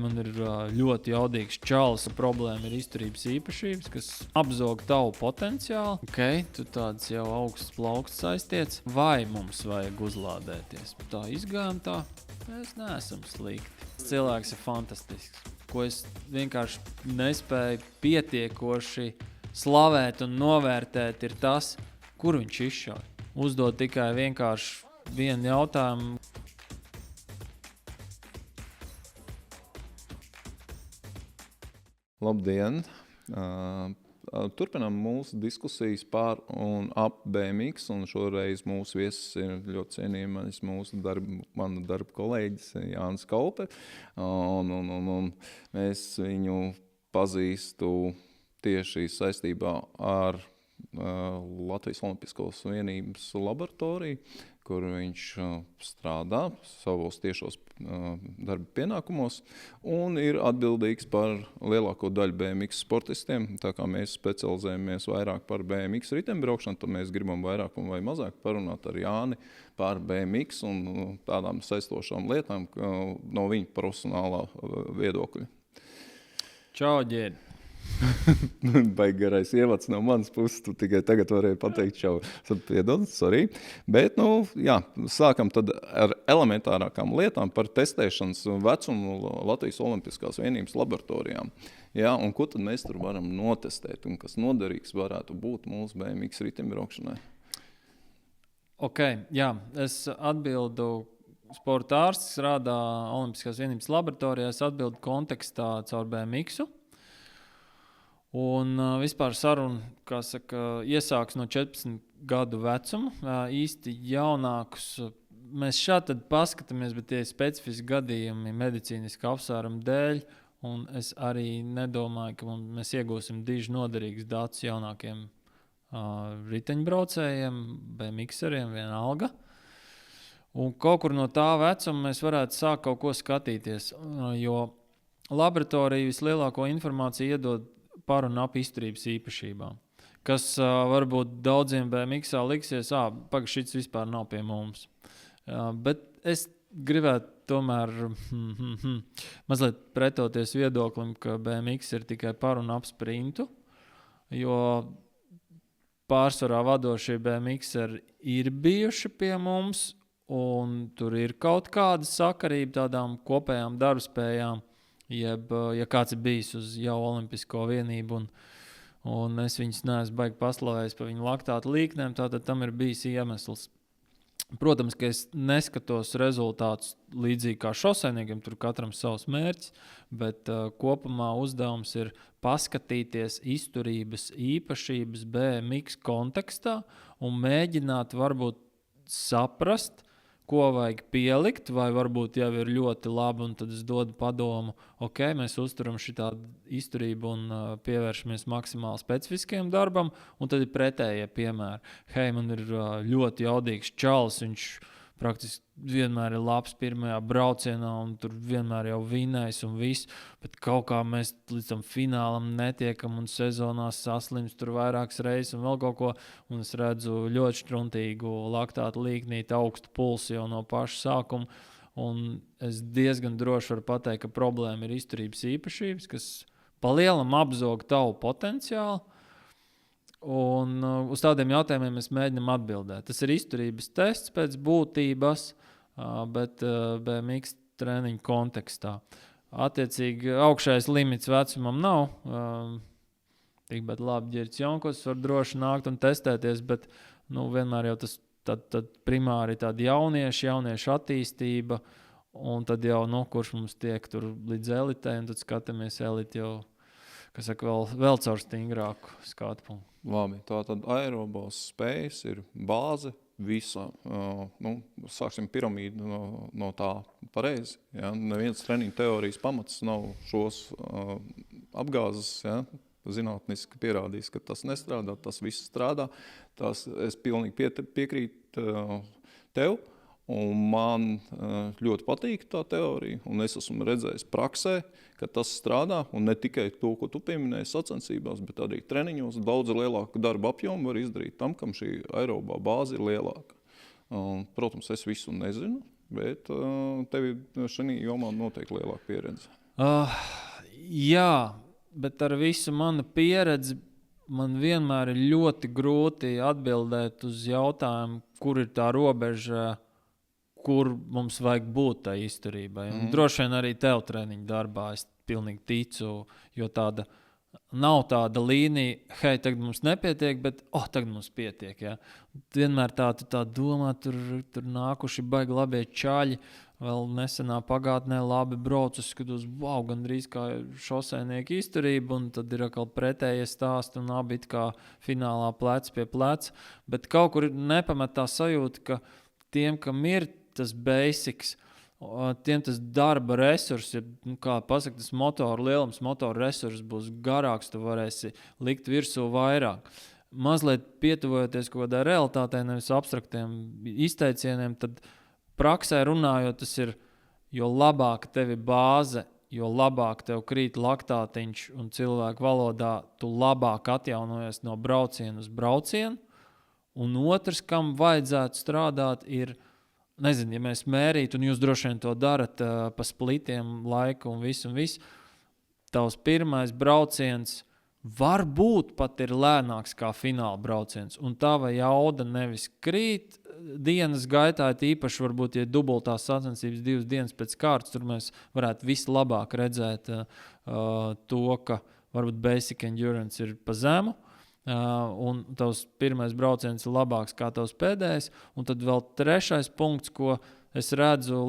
Man ir ļoti jaudīgs čalis, problēma ir izturības īpašības, kas apzog tavu potenciālu. Tu tāds jau augsts plauksts saistīts. Vai mums vajag uzlādēties? Tā izgājām tā, mēs neesam slikti. Cilvēks ir fantastisks, ko es vienkārši nespēju pietiekoši slavēt un novērtēt, ir tas, kur viņš izšauj. Uzdod tikai vienkārši vienu jautājumu. Labdien! Turpinām mūsu diskusijas par un ap BMX, un šoreiz mūsu viesis ir ļoti cienījamais mana darba kolēģis Jānis Kaupe. Un mēs viņu pazīstu tieši saistībā ar Latvijas Olimpiskās vienības laboratoriju, kur viņš strādā savos tiešos darba pienākumos un ir atbildīgs par lielāko daļu BMX sportistiem. Tā kā mēs specializējamies vairāk par BMX riteņbraukšanu, tad mēs gribam vairāk vai mazāk parunāt ar Jāni par BMX un tādām saistošām lietām no viņa profesionālā viedokļa. Čau, ģēdi! Baigi garais ievads no manas puses, tu tikai tagad varēji pateikt čau. Piedod, sorry. Bet, sākam tad ar elementārākām lietām par testēšanas vecumu Latvijas Olimpiskās vienības laboratorijām. Jā, un ko tad mēs tur varam notestēt un kas noderīgs varētu būt mūsu BMX riteņbraukšanai? Es atbildu sporta ārsts, kas strādā Olimpiskās vienības laboratorijā, es atbildu kontekstā caur BMX-u. Un vispār saruna, iesāks no 14 gadu vecuma. Īsti jaunākus mēs šādi tad paskatāmies, bet tie ir specifiski gadījumi medicīniski apsvērumu dēļ. Un es arī nedomāju, ka mēs iegūsim diži noderīgus datus jaunākiem riteņbraucējiem, BMXeriem, vienalga. Un kaut kur no tā vecuma mēs varētu sākt kaut ko skatīties, jo laboratorija vislielāko informāciju iedod par un ap izturības īpašībām, kas varbūt daudziem BMX-ā liksies, šis vispār nav pie mums. Bet es gribētu tomēr mazliet pretoties viedoklim, ka BMX ir tikai par un ap sprintu, jo pārsvarā vadošie BMX-eri ir bijuši pie mums, un tur ir kaut kāda sakarība tādām kopējām darbspējām, jeb, ja kāds ir bijis uz jau Olimpisko vienību, un es viņus neesmu baigi paslavējis par viņu laktātu līknēm, tātad tam ir bijis iemesls. Protams, ka es neskatos rezultātus līdzīgi kā šoseiniekiem, tur katram savs mērķis, bet kopumā uzdevums ir paskatīties izturības īpašības BMX kontekstā un mēģināt varbūt saprast, ko vajag pielikt, vai varbūt jau ir ļoti labi, un tad es dodu padomu, mēs uzturam šitādu izturību un pievēršamies maksimāli specifiskajam darbam, un tad ir pretējie piemēri. Man ir ļoti jaudīgs čalis, viņš praktiski vienmēr ir labs pirmajā braucienā, un tur vienmēr jau vinējis un viss, bet kaut kā mēs līdz tam finālam netiekam un sezonās saslims tur vairākas reizes un vēl kaut ko, un es redzu ļoti štruntīgu laktātu līknīti, augstu pulsu jau no paša sākuma, un es diezgan droši varu pateikt, ka problēma ir izturības īpašības, kas palielam apzog tavu potenciālu, un uz tādiem jautājumiem mēs mēģinām atbildēt. Tas ir izturības tests pēc būtības, bet BMX treniņu kontekstā. Attiecīgi, augšējais limits vecumam nav. Tikpat labi ģērts jaunkos var droši nākt un testēties, bet vienmēr jau tas tad primāri tāda jauniešu attīstība, un tad jau, kurš mums tiek tur līdz elitei, un tad skatāmies eliti jau, kas saka, vēl caur stingrāku skatu punktu. Labi, tātad aerobās spējas ir bāze visā. Sāksim piramīdu no tā pareizi. Ja? Neviens treniņu teorijas pamats nav šos apgāzes, ja? Zinātniski pierādījis, ka tas nestrādā, tas viss strādā. Es pilnīgi piekrītu tev. Un man ļoti patīk tā teorija, un es esmu redzējis praksē, ka tas strādā, un ne tikai to, ko tu pieminēji sacensībās, bet arī treniņos daudz lielāku darba apjomu var izdarīt tam, kam šī aerobā bāze ir lielāka. Protams, es visu nezinu, bet tev šajā jomā noteikti lielāka pieredze. Jā, bet ar visu manu pieredzi man vienmēr ir ļoti grūti atbildēt uz jautājumu, kur ir tā robeža, kur mums vajag būt tai izturībai. Un droši vien arī tev treniņu darbā es pilnīgi ticu, jo nav tāda līnija, hei, tagad mums nepietiek, bet tagad mums pietiek. Ja? Vienmēr tā domā, tur nākuši baigi labie čaļi, vēl nesenā pagātnē labi brauc, es skatos, gandrīz kā šoseinieku izturība, un tad ir atkal pretējie stāsti, un abi it kā finālā plec pie pleca. Bet kaut kur nepamet tā sajūta, ka tiem, kam ir tas basics, tiem tas darba resurss, kā pasaka, tas lielums motora resurss būs garāks, tu varēsi likt virsū vairāk. Mazliet pietuvojoties kaut kādai realitātei, nevis abstraktiem izteicieniem, tad praksē runājot, tas ir, jo labāka tev ir bāze, jo labāk tev krīt laktātiņš un cilvēku valodā, tu labāk atjaunojies no brauciena uz braucienu. Un otrs, kam vajadzētu strādāt, ir, nezinu, ja mēs mērītu, un jūs droši vien to darat pa splitiem laiku un visu, tavs pirmais brauciens varbūt pat ir lēnāks kā fināla brauciens, un tava jauda nevis krīt dienas gaitā, īpaši varbūt, ja dubultās sacensības 2 dienas pēc kārtas, tur mēs varētu vislabāk redzēt to, ka varbūt basic endurance ir pa zemu, un tavs pirmais brauciens ir labāks kā tavs pēdējais, un tad vēl trešais punkts, ko es redzu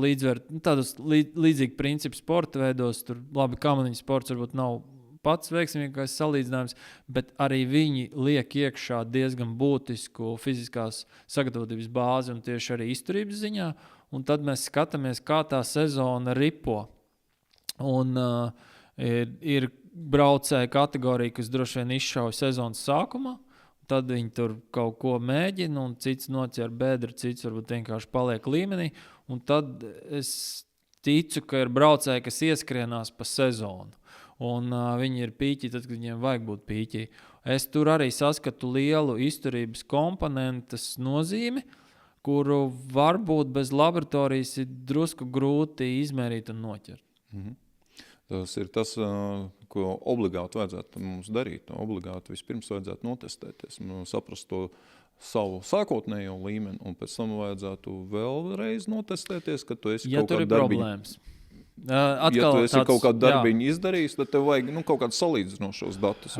tādus līdzīgi principu sporta veidos, tur labi kamaniņu sports varbūt nav pats veiksmīgākais salīdzinājums, bet arī viņi liek iekšā diezgan būtisku fiziskās sagatavotības bāzi un tieši arī izturības ziņā, un tad mēs skatāmies, kā tā sezona ripo. Un ir braucēja kategorija, kas droši vien izšauja sezonas sākumā, tad viņi tur kaut ko mēģina, un cits noķer bedru, cits varbūt vienkārši paliek līmenī, un tad es ticu, ka ir braucēji, kas ieskrienās pa sezonu. Un viņi ir pīķi, tad, kad viņiem vajag būt pīķi. Es tur arī saskatu lielu izturības komponentes nozīmi, kuru varbūt bez laboratorijas ir drusku grūti izmērīt un noķert. Tas ir tas, ko obligāti vajadzētu mums darīt. Obligāti vispirms vajadzētu notestēties, saprast to savu sākotnējo līmeni, un pēc tam vajadzētu vēlreiz notestēties, ka tu esi kaut kāda problēmas. Ja tu esi kaut kādu darbiņu izdarījis, tad tev vajag kaut kādus salīdzinošos datus.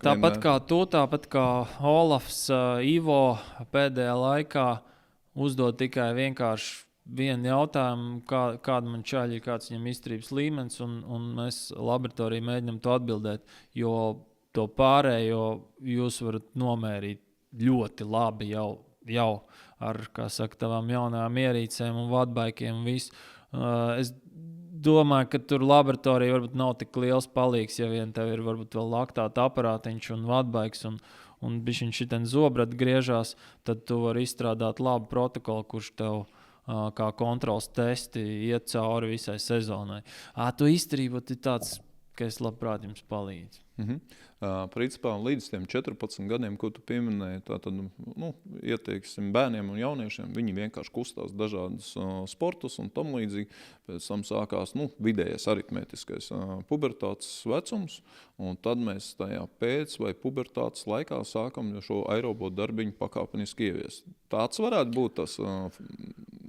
Tāpat kā tu, tāpat kā Olafs, Ivo pēdējā laikā uzdod tikai vienkārši vienu jautājumu, kāda man čaļi, kāds viņam izturības līmenis, un mēs laboratorijā mēģinām to atbildēt, jo to pārējo jūs varat nomērīt ļoti labi jau ar, kā saka, tavām jaunajām ierīcēm un vadbaikiem un visu. Es domāju, ka tur laboratorija varbūt nav tik liels palīgs, ja vien tev ir varbūt vēl laktāta aparātiņš un vadbaiks un bišķiņ šitien zobrat griežās, tad tu vari izstrādāt labu protokolu, kurš tev kā kontrols testi iet cauri visai sezonai. Tu izturība ir tāds, ka es labprāt jums palīdzu. Principā līdz tiem 14 gadiem, ko tu pieminēji, tātad, ieteiksim bērniem un jauniešiem, viņi vienkārši kustās dažādus sportus un tam līdzīgi. Pēc tam sākās vidējais aritmētiskais pubertātes vecums, un tad mēs tajā pēc vai pubertātes laikā sākam šo aerobo darbiņu pakāpeniski ieviest. Tāds varētu būt tas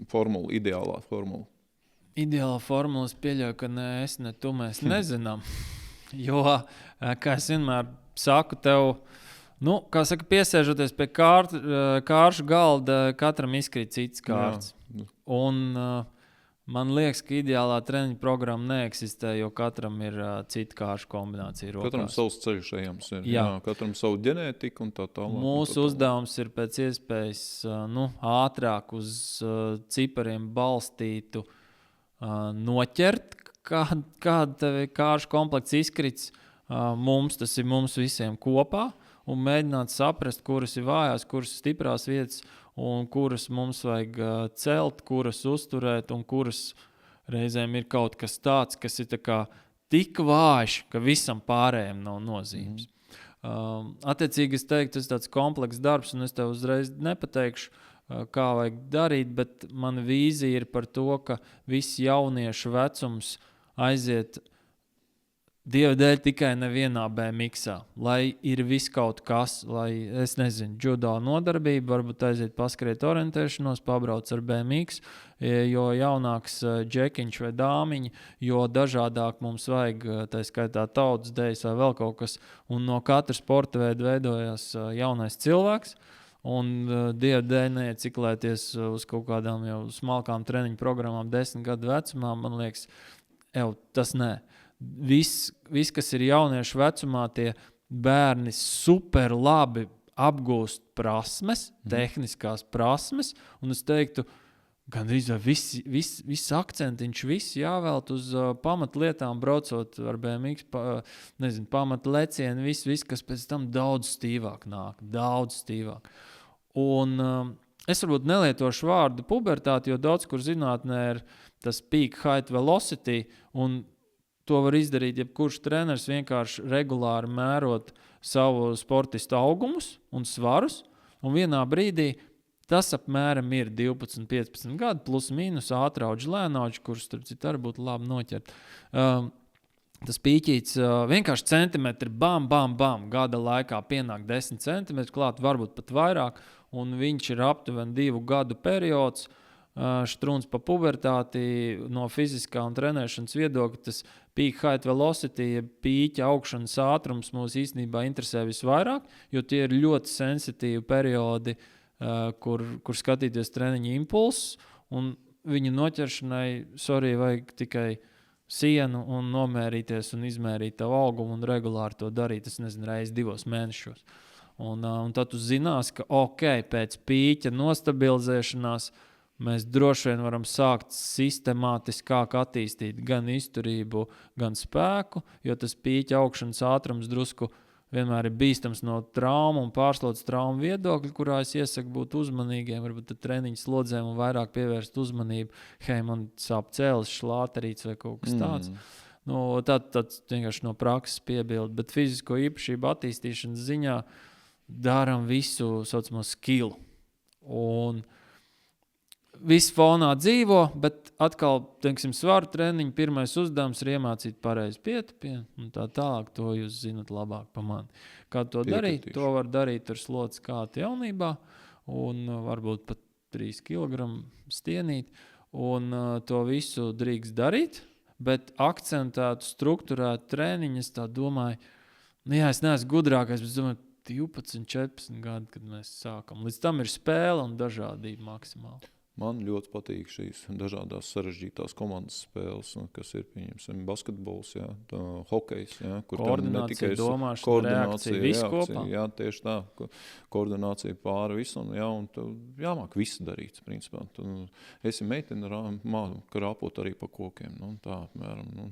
formula, ideālā formula. Ideālā formula, es pieļauju, ka ne es, ne tu mēs nezinām. Jo, kā es vienmēr saku tev, kā saka, piesēžoties pie kāršu galda, katram izkrīt cits kārts. Un man liekas, ka ideālā treniņa programma neeksistē, jo katram ir cita kāršu kombinācija rokās. Katram savs ceļš ejams ir. Jā, katram savu ģenētiku un tā tālāk. Mūsu uzdevums ir pēc iespējas ātrāk uz cipariem balstītu noķert, kāda tev ir kāršu komplekts izkrits, tas ir mums visiem kopā, un mēģināt saprast, kuras ir vājās, kuras ir stiprās vietas, un kuras mums vajag celt, kuras uzturēt, un kuras reizēm ir kaut kas tāds, kas ir tā kā tik vājš, ka visam pārējiem nav nozīmes. Attiecīgi es teiktu, tas ir tāds komplekss darbs, un es tev uzreiz nepateikšu, kā vajag darīt, bet mana vīzija ir par to, ka viss jauniešu vecums aiziet Dieva dēļ tikai nevienā BMX-ā, lai ir viss kaut kas, lai, es nezinu, judo nodarbība, varbūt aiziet paskriet orientēšanos, pabrauc ar BMX, jo jaunāks džekiņš vai dāmiņi, jo dažādāk mums vajag, tā skaitā tautas dejas vai vēl kaut kas, un no katra sporta veida veidojās jaunais cilvēks, un Dieva dēļ neieciklēties uz kaut kādām jau smalkām treniņu programmām 10 gadu vecumā, man liekas, tas nē. Viss, kas ir jauniešu vecumā, tie bērni super labi apgūst prasmes, tehniskās prasmes, un es teiktu, gandrīz viss akcentiņš, viss jāvēlt uz pamatlietām, braucot ar BMX, pamatlecienu, viss, kas pēc tam daudz stīvāk nāk, daudz stīvāk. Un es varbūt nelietošu vārdu pubertāti, jo daudz kur zinātnē ir tas peak height velocity, un to var izdarīt, jebkurš treneris vienkārši regulāri mērot savu sportistu augumus un svarus, un vienā brīdī tas apmēram ir 12-15 gadu, plus mīnus ātrauģi, lēnauģi, kurus, starp citu, arī būtu labi noķert. Tas pīķīts vienkārši centimetri, bam, gada laikā pienāk 10 centimetri, klāt varbūt pat vairāk, un viņš ir aptuveni 2 gadu periods, štruns pa pubertāti, no fiziskā un trenēšanas viedokļa, tas peak height velocity, pīķa augšanas ātrums mūs īstenībā interesē visvairāk, jo tie ir ļoti sensitīvi periodi, kur skatīties treniņu impulsus, un viņu noķeršanai, vajag tikai sienu un nomērīties un izmērīt tavu augumu un regulāri to darīt, es nezinu, reiz 2 mēnešos. Un tad tu zinās, ka pēc pīķa nostabilizēšanās mēs droši vien varam sākt sistemātiskāk attīstīt gan izturību, gan spēku, jo tas pīķa augšanas ātrums drusku vienmēr ir bīstams no traumu un pārslotas traumu viedokļa, kurā es iesaku būt uzmanīgiem, varbūt treniņu slodzēm un vairāk pievērst uzmanību. Man sāp cēlis, šlāterīts vai kaut kas tāds. Tad vienkārši no prakses piebildu, bet fizisko īpašību attīstīšanas ziņā daram visu saucamo skilu. Un viss fonā dzīvo, bet atkal, teiksim, svaru treniņu pirmais uzdevums ir iemācīt pareizi pietupienu, un tā tālāk, to jūs zinat labāk pa mani. Kā to darīt? To var darīt ar slodzes kātu jaunībā, un varbūt pat 3 kg stienīt, un to visu drīkst darīt, bet akcentētu, strukturētu treniņu, es tā domāju, es neesmu gudrākais, bet es domāju, 12, 14 gadi, kad mēs sākam. Līdz tam ir spēle un dažādība maksimāli. Man ļoti patīk šīs dažādās sarežģītās komandas spēles, kas ir, pieņemsim, basketbols, hokejs, kur koordinācija, domāšana, reakcija, viss kopā. Jā, tieši tā, koordinācija pāri visam, un jāmāk visu darīt, principā. Tu esi meitene, ka rāpot arī pa kokiem, tā apmēram,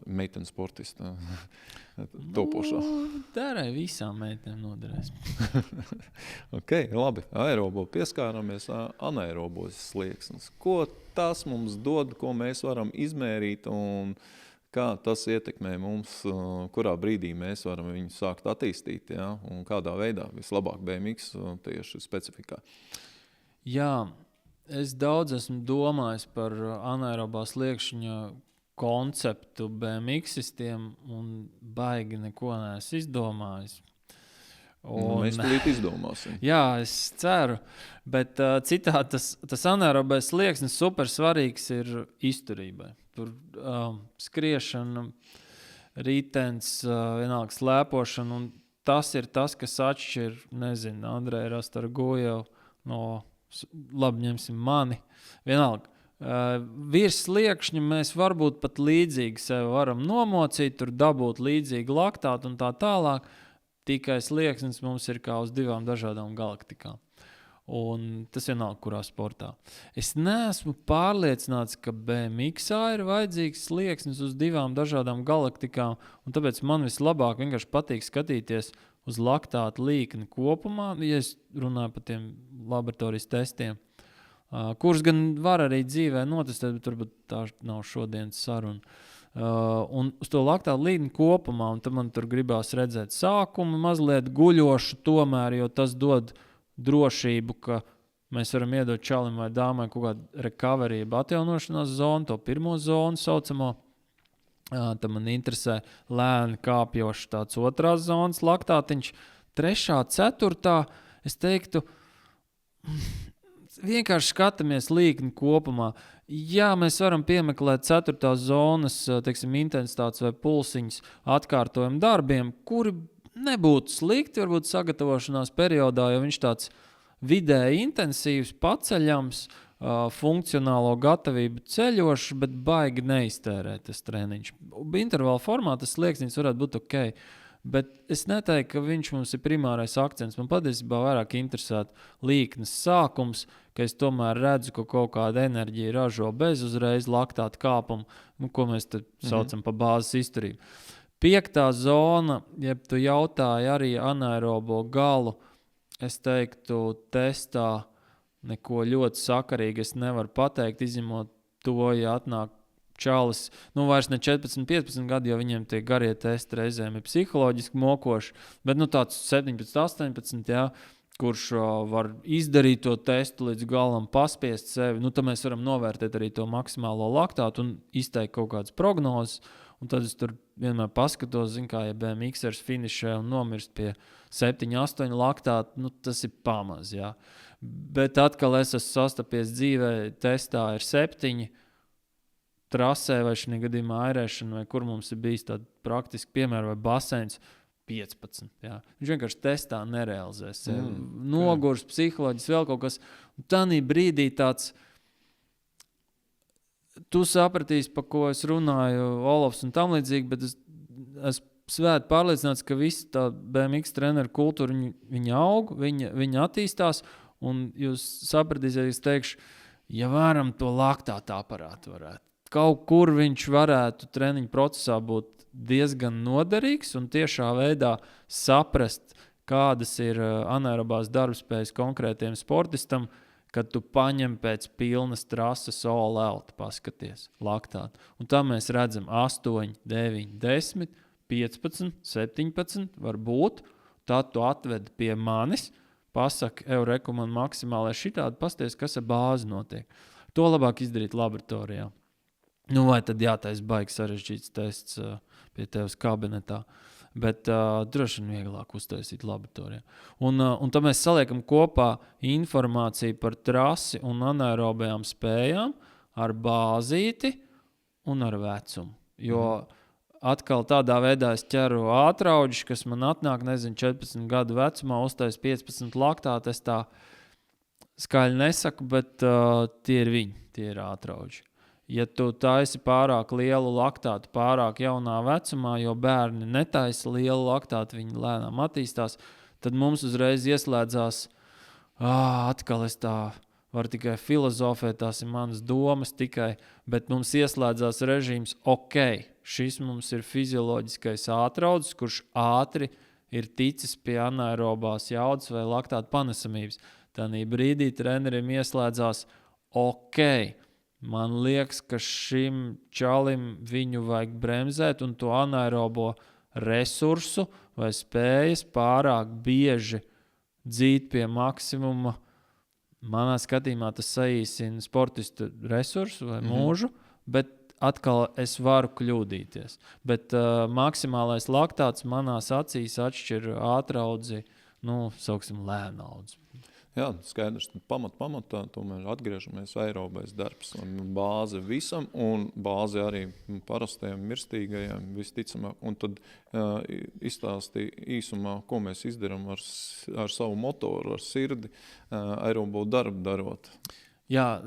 meitene sportista topošā. Darēja visām meitenēm noderēs. Labi. Aerobo pieskāramies, anaerobos slieksnis. Ko tas mums dod, ko mēs varam izmērīt un kā tas ietekmē mums, kurā brīdī mēs varam viņu sākt attīstīt, un kādā veidā vislabāk BMX tieši specifikā? Jā, es daudz esmu domājis par anaerobā sliekšņa konceptu BMX-istiem un baigi neko neesmu izdomājis. Mēs tulīt izdomāsim. Jā, es ceru, bet citādi tas anaerobais slieksnis super svarīgs ir izturībai. Tur skriešana, ritens, vienalga slēpošana, un tas ir tas, kas atšķir, nezinu, Andreja Rastargujevu no, labi, ņemsim mani, vienalga. Virs sliekšņa mēs varbūt pat līdzīgi sevi varam nomocīt, tur dabūt līdzīgi laktātu un tā tālāk, tikai slieksnis mums ir kā uz 2 dažādām galaktikām. Un tas vienalga, kurā sportā. Es neesmu pārliecināts, ka BMX-ā ir vajadzīgs slieksnis uz 2 dažādām galaktikām, un tāpēc man vislabāk vienkārši patīk skatīties uz laktātu līkni kopumā, ja es runāju par tiem laboratorijas testiem. Kurus gan var arī dzīvē notestēt, bet varbūt tā nav šodienas saruna. Un uz to laktātu līkni kopumā, un tad man tur gribās redzēt sākumu mazliet guļošu tomēr, jo tas dod drošību, ka mēs varam iedot čalim vai dāmai kaut kādu recovery, atjaunošanās zonu, to pirmo zonu saucamo. Tad man interesē lēni kāpjošs tāds otrās zonas laktātiņš. 3., 4. es teiktu, vienkārši skatāmies līkni kopumā. Jā, mēs varam piemeklēt 4. zonas, teiksim, intensitātes vai pulsiņas atkārtojumu darbiem, kuri nebūtu slikti, varbūt sagatavošanās periodā, jo viņš tāds vidēji intensīvs, paceļams, funkcionālo gatavību ceļošs, bet baigi neiztērēt tas treniņš. Intervāla formā tas slieksnis varētu būt ok, bet es neteiktu, ka viņš mums ir primārais akcents. Man patiesībā vairāk interesētu līknes sākums, ka es tomēr redzu, ka kaut kāda enerģija ražo bez uzreiz laktāta kāpuma, ko mēs tad saucam pa bāzes izturību. 5. zona, ja tu jautāji arī anaerobo galu, es teiktu, testā neko ļoti sakarīgi es nevaru pateikt, izņemot to, ja atnāk čalis, vairs ne 14, 15 gadi, jo viņiem tie garie testi reizēm ir psiholoģiski mokoši, bet tāds 17, 18, jā, kurš var izdarīt to testu līdz galam, paspiest sevi, tad mēs varam novērtēt arī to maksimālo laktātu un izteikt kaut kādas prognozes. Un tad es tur vienmēr paskatos, ja BMXers finišē un nomirst pie 7, 8 laktātu, tas ir pamaz, jā. Bet atkal es esmu sastapies dzīvē, testā ir 7, trasē vai šī gadījumā airēšana, vai kur mums ir bijis tāda praktiski piemēra, vai baseins 15, jā. Viņš vienkārši testā nerealizēs. Nogurs, psiholoģis, vēl kaut kas. Un tanī brīdī tāds... Tu sapratīsi, pa ko es runāju, Olofs un tam līdzīgi, bet es esmu svēti pārliecināts, ka visi tā BMX treneru kultūra, viņa aug, viņa attīstās, un jūs sapratīsiet, es teikšu, ja varam to laktāta aparātu varētu. Kaut kur viņš varētu treniņu procesā būt diezgan noderīgs un tiešā veidā saprast, kādas ir anaerobās darbspējas konkrētiem sportistam, kad tu paņem pēc pilnas trases all out, paskaties, laktātu. Un tā mēs redzam 8, 9, 10, 15, 17, varbūt. Tad tu atved pie manis, pasaki, reku man maksimālai šitādi, pasties, kas ar bāzi notiek. To labāk izdarīt laboratorijā. Vai tad jātais baigi sarežģīts tests pie tevis kabinetā. Bet droši vien vieglāk uztaisīt laboratorijā. Un tad mēs saliekam kopā informāciju par trasi un anaerobajām spējām ar bāzīti un ar vecumu. Jo atkal tādā veidā es ķeru ātrauģis, kas man atnāk, 14 gadu vecumā, uztais 15 laktāti, es tā skaļi nesaku, bet tie ir viņi, tie ir ātrauģi. Ja tu taisi pārāk lielu laktātu pārāk jaunā vecumā, jo bērni netaisa lielu laktātu, viņi lēnām attīstās, tad mums uzreiz ieslēdzās, atkal es tā varu tikai filozofēt, tās ir manas domas tikai, bet mums ieslēdzās režīms, šis mums ir fizioloģiskais ātraudzis, kurš ātri ir ticis pie anaerobās jaudas vai laktātu panesamības. Tanī brīdī trenerim ieslēdzās, man liekas, ka šim čalim viņu vajag bremzēt un to anaerobo resursu vai spējas pārāk bieži dzīt pie maksimuma. Manā skatījumā tas saīsina sportistu resursu vai mūžu, bet atkal es varu kļūdīties. Bet maksimālais laktāts manās acīs atšķir ātraudzi, sauksim lēnaudzi. Jā, skaidrs, pamatā tomēr atgriežamies aerobais darbs. Bāze visam un bāze arī parastajam mirstīgajam visticamāk. Un tad izstāstīja īsumā, ko mēs izdarām ar savu motoru, ar sirdi, aerobo darbu darot. Jā,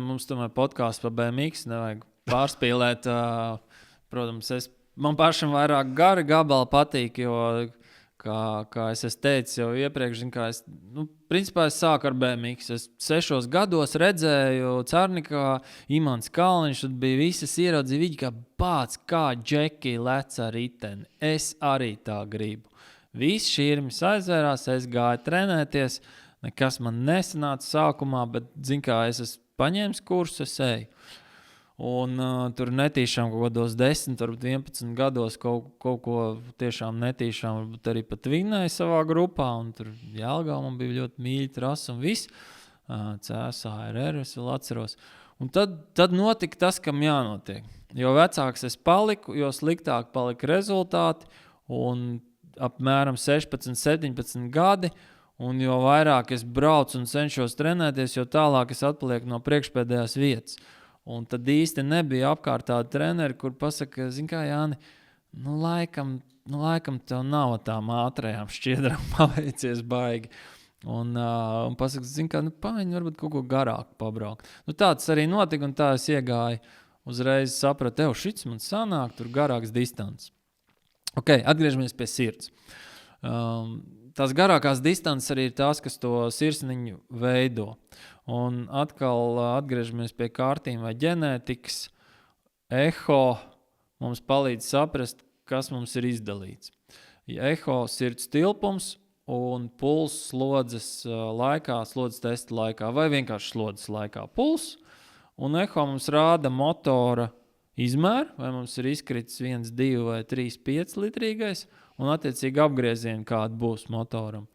mums tomēr podcasts par BMX nevajag pārspīlēt. Protams, man pašam vairāk gari gabali patīk, jo... Kā es teicu jau iepriekš, principā es sāku ar BMX. Es 6 gados redzēju Cernikā, Imants Kalniņš, tad bija visas ieraudzīja viņi, kā džeki lec ar riteni. Es arī tā gribu. Viss šķirmis aizvērās, es gāju trenēties, nekas man nesanāca sākumā, bet, es esmu paņēmis kursu, es eju. Un tur netīšām kaut kādos 10, varbūt 11 gados kaut ko tiešām netīšām, varbūt arī pat vinnēju savā grupā, un tur Jelgavā man bija ļoti mīļa trasa un viss. CSARR, es vēl atceros. Un tad notika tas, kam jānotiek. Jo vecāks es paliku, jo sliktāk palika rezultāti, un apmēram 16, 17 gadi, un jo vairāk es braucu un cenšos trenēties, jo tālāk es atpalieku no priekšpēdējās vietas. Un tad īsti nebija apkārt tādi treneri, kur pasaka, zin kā, Jāni, laikam tev nav tām ātrajām šķiedrām paveicies baigi. Un pasaka, zin kā, pāņi varbūt kaut ko garāku pabraukt. Tāds arī notika, un tā es iegāju. Uzreiz sapratu, šits man sanāk, tur garāks distants. Ok, atgriežamies pie sirds. Tās garākās distances arī ir tās, kas to sirsniņu veido. Un atkal atgriežamies pie kārtīm vai ģenētikas. Eho mums palīdz saprast, kas mums ir izdalīts. Eho sirds tilpums un puls slodzes laikā, slodzes testa laikā vai vienkārši slodzes laikā. Puls un eho mums rāda motora izmēru, vai mums ir izkritis 1, 2 vai 3, 5 litrīgais, un attiecīgi apgriezieni, kāda būs motoram.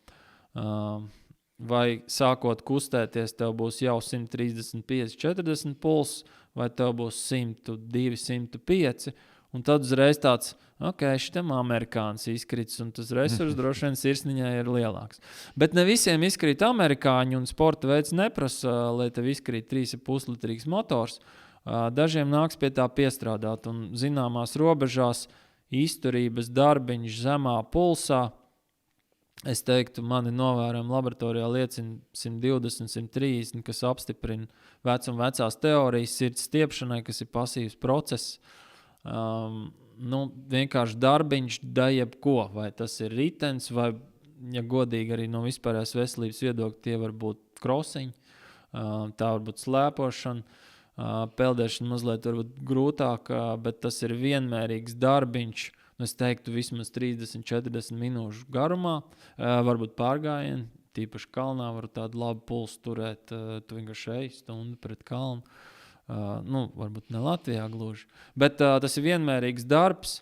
Vai sākot kustēties, tev būs jau 135, 40 puls, vai tev būs 102, 105, un tad uzreiz tāds, šitam amerikānis izkrits, un tas resurs droši vien sirsniņai ir lielāks. Bet ne visiem izkrīt amerikāņi, un sporta veids neprasa, lai tev izkrīt 3,5 litrīgs motors. Dažiem nāks pie tā piestrādāt, un zināmās robežās izturības darbiņš zemā pulsā, es teiktu, mani novērojumi laboratorijā liecina 120, 130, kas apstiprina vecās teorijas sirds stiepšanai, kas ir pasīvs process. Vienkārši darbiņš da jebko, vai tas ir ritens, vai, ja godīgi arī no vispārējās veselības viedokļa, tie var būt krosiņi, tā var būt slēpošana, peldēšana mazliet varbūt grūtāk, bet tas ir vienmērīgs darbiņš, es teiktu vismaz 30, 40 minūšu garumā, varbūt pārgājieni, tīpaši kalnā var tādu labu pulsu turēt, tu vienkārši ej stundu pret kalnu. Varbūt ne Latvijā gluži, bet tas ir vienmērīgs darbs,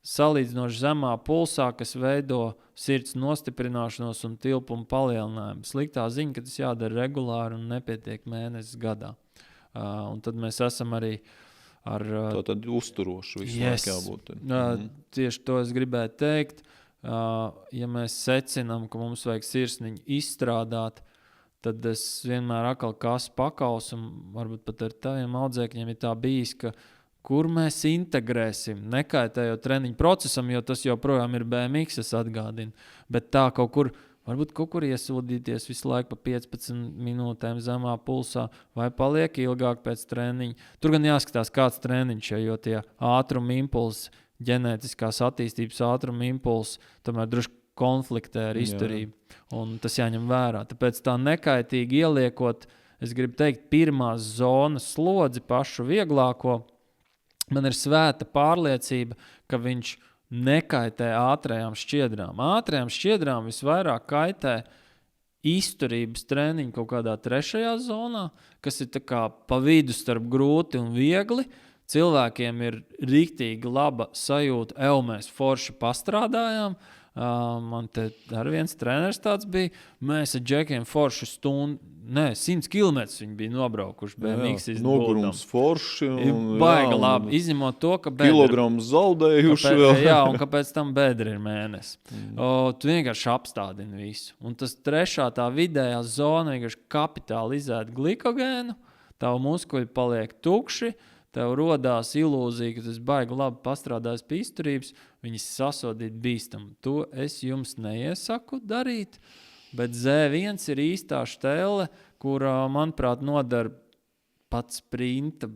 salīdzinoši zemā pulsā, kas veido sirds nostiprināšanos un tilpumu palielinājumu. Sliktā ziņa, ka tas jādara regulāri un nepietiek mēnesis gadā. Un tad mēs esam arī ar... To tad uzturoši visu laiku jābūt. Tieši to es gribēju teikt. Ja mēs secinām, ka mums vajag sirsniņu izstrādāt, tad es vienmēr atkal kasu pakaus, un varbūt pat ar taviem audzēkņiem ir tā bijis, ka kur mēs integrēsim, nekaitējot treniņu procesam, jo tas joprojām ir BMX, es atgādinu, bet tā kaut kur iesūdīties visu laiku pa 15 minūtēm zemā pulsā, vai paliek ilgāk pēc treniņa. Tur gan jāskatās, kāds treniņš, jo tie ātruma impulsi, ģenētiskās attīstības ātruma impulsi, tomēr droši konfliktē ar izturību, un tas jāņem vērā. Tāpēc tā nekaitīgi ieliekot, es gribu teikt, pirmās zonas slodzi pašu vieglāko, man ir svēta pārliecība, ka viņš nekaitē ātrajām šķiedrām. Ātrajām šķiedrām visvairāk kaitē izturības treniņu kaut kādā trešajā zonā, kas ir tā kā pa vidu starp grūti un viegli. Cilvēkiem ir riktīgi laba sajūta, mēs forši pastrādājām. Man te ar viens treneris tāds bija, mēs ar džekiem forši 100 kilometrus viņi bija nobraukuši BMX izdodam. Nogurums forši. Baigi labi, izņemot to, ka kilogramus zaudējuši. Un kāpēc tam bedri ir mēnesis. Tu vienkārši apstādini visu. Un tas trešā tā vidējā zona vienkārši kapitāli izēd glikogēnu, tavu muskuļi paliek tukši, tev rodās ilūzija, ka tas baigi labi pastrādājas pie izturības, viņas sasodīt bīstam. To es jums neiesaku darīt, bet Z1 ir īstā štele, kur, manuprāt, nodara pats sprinta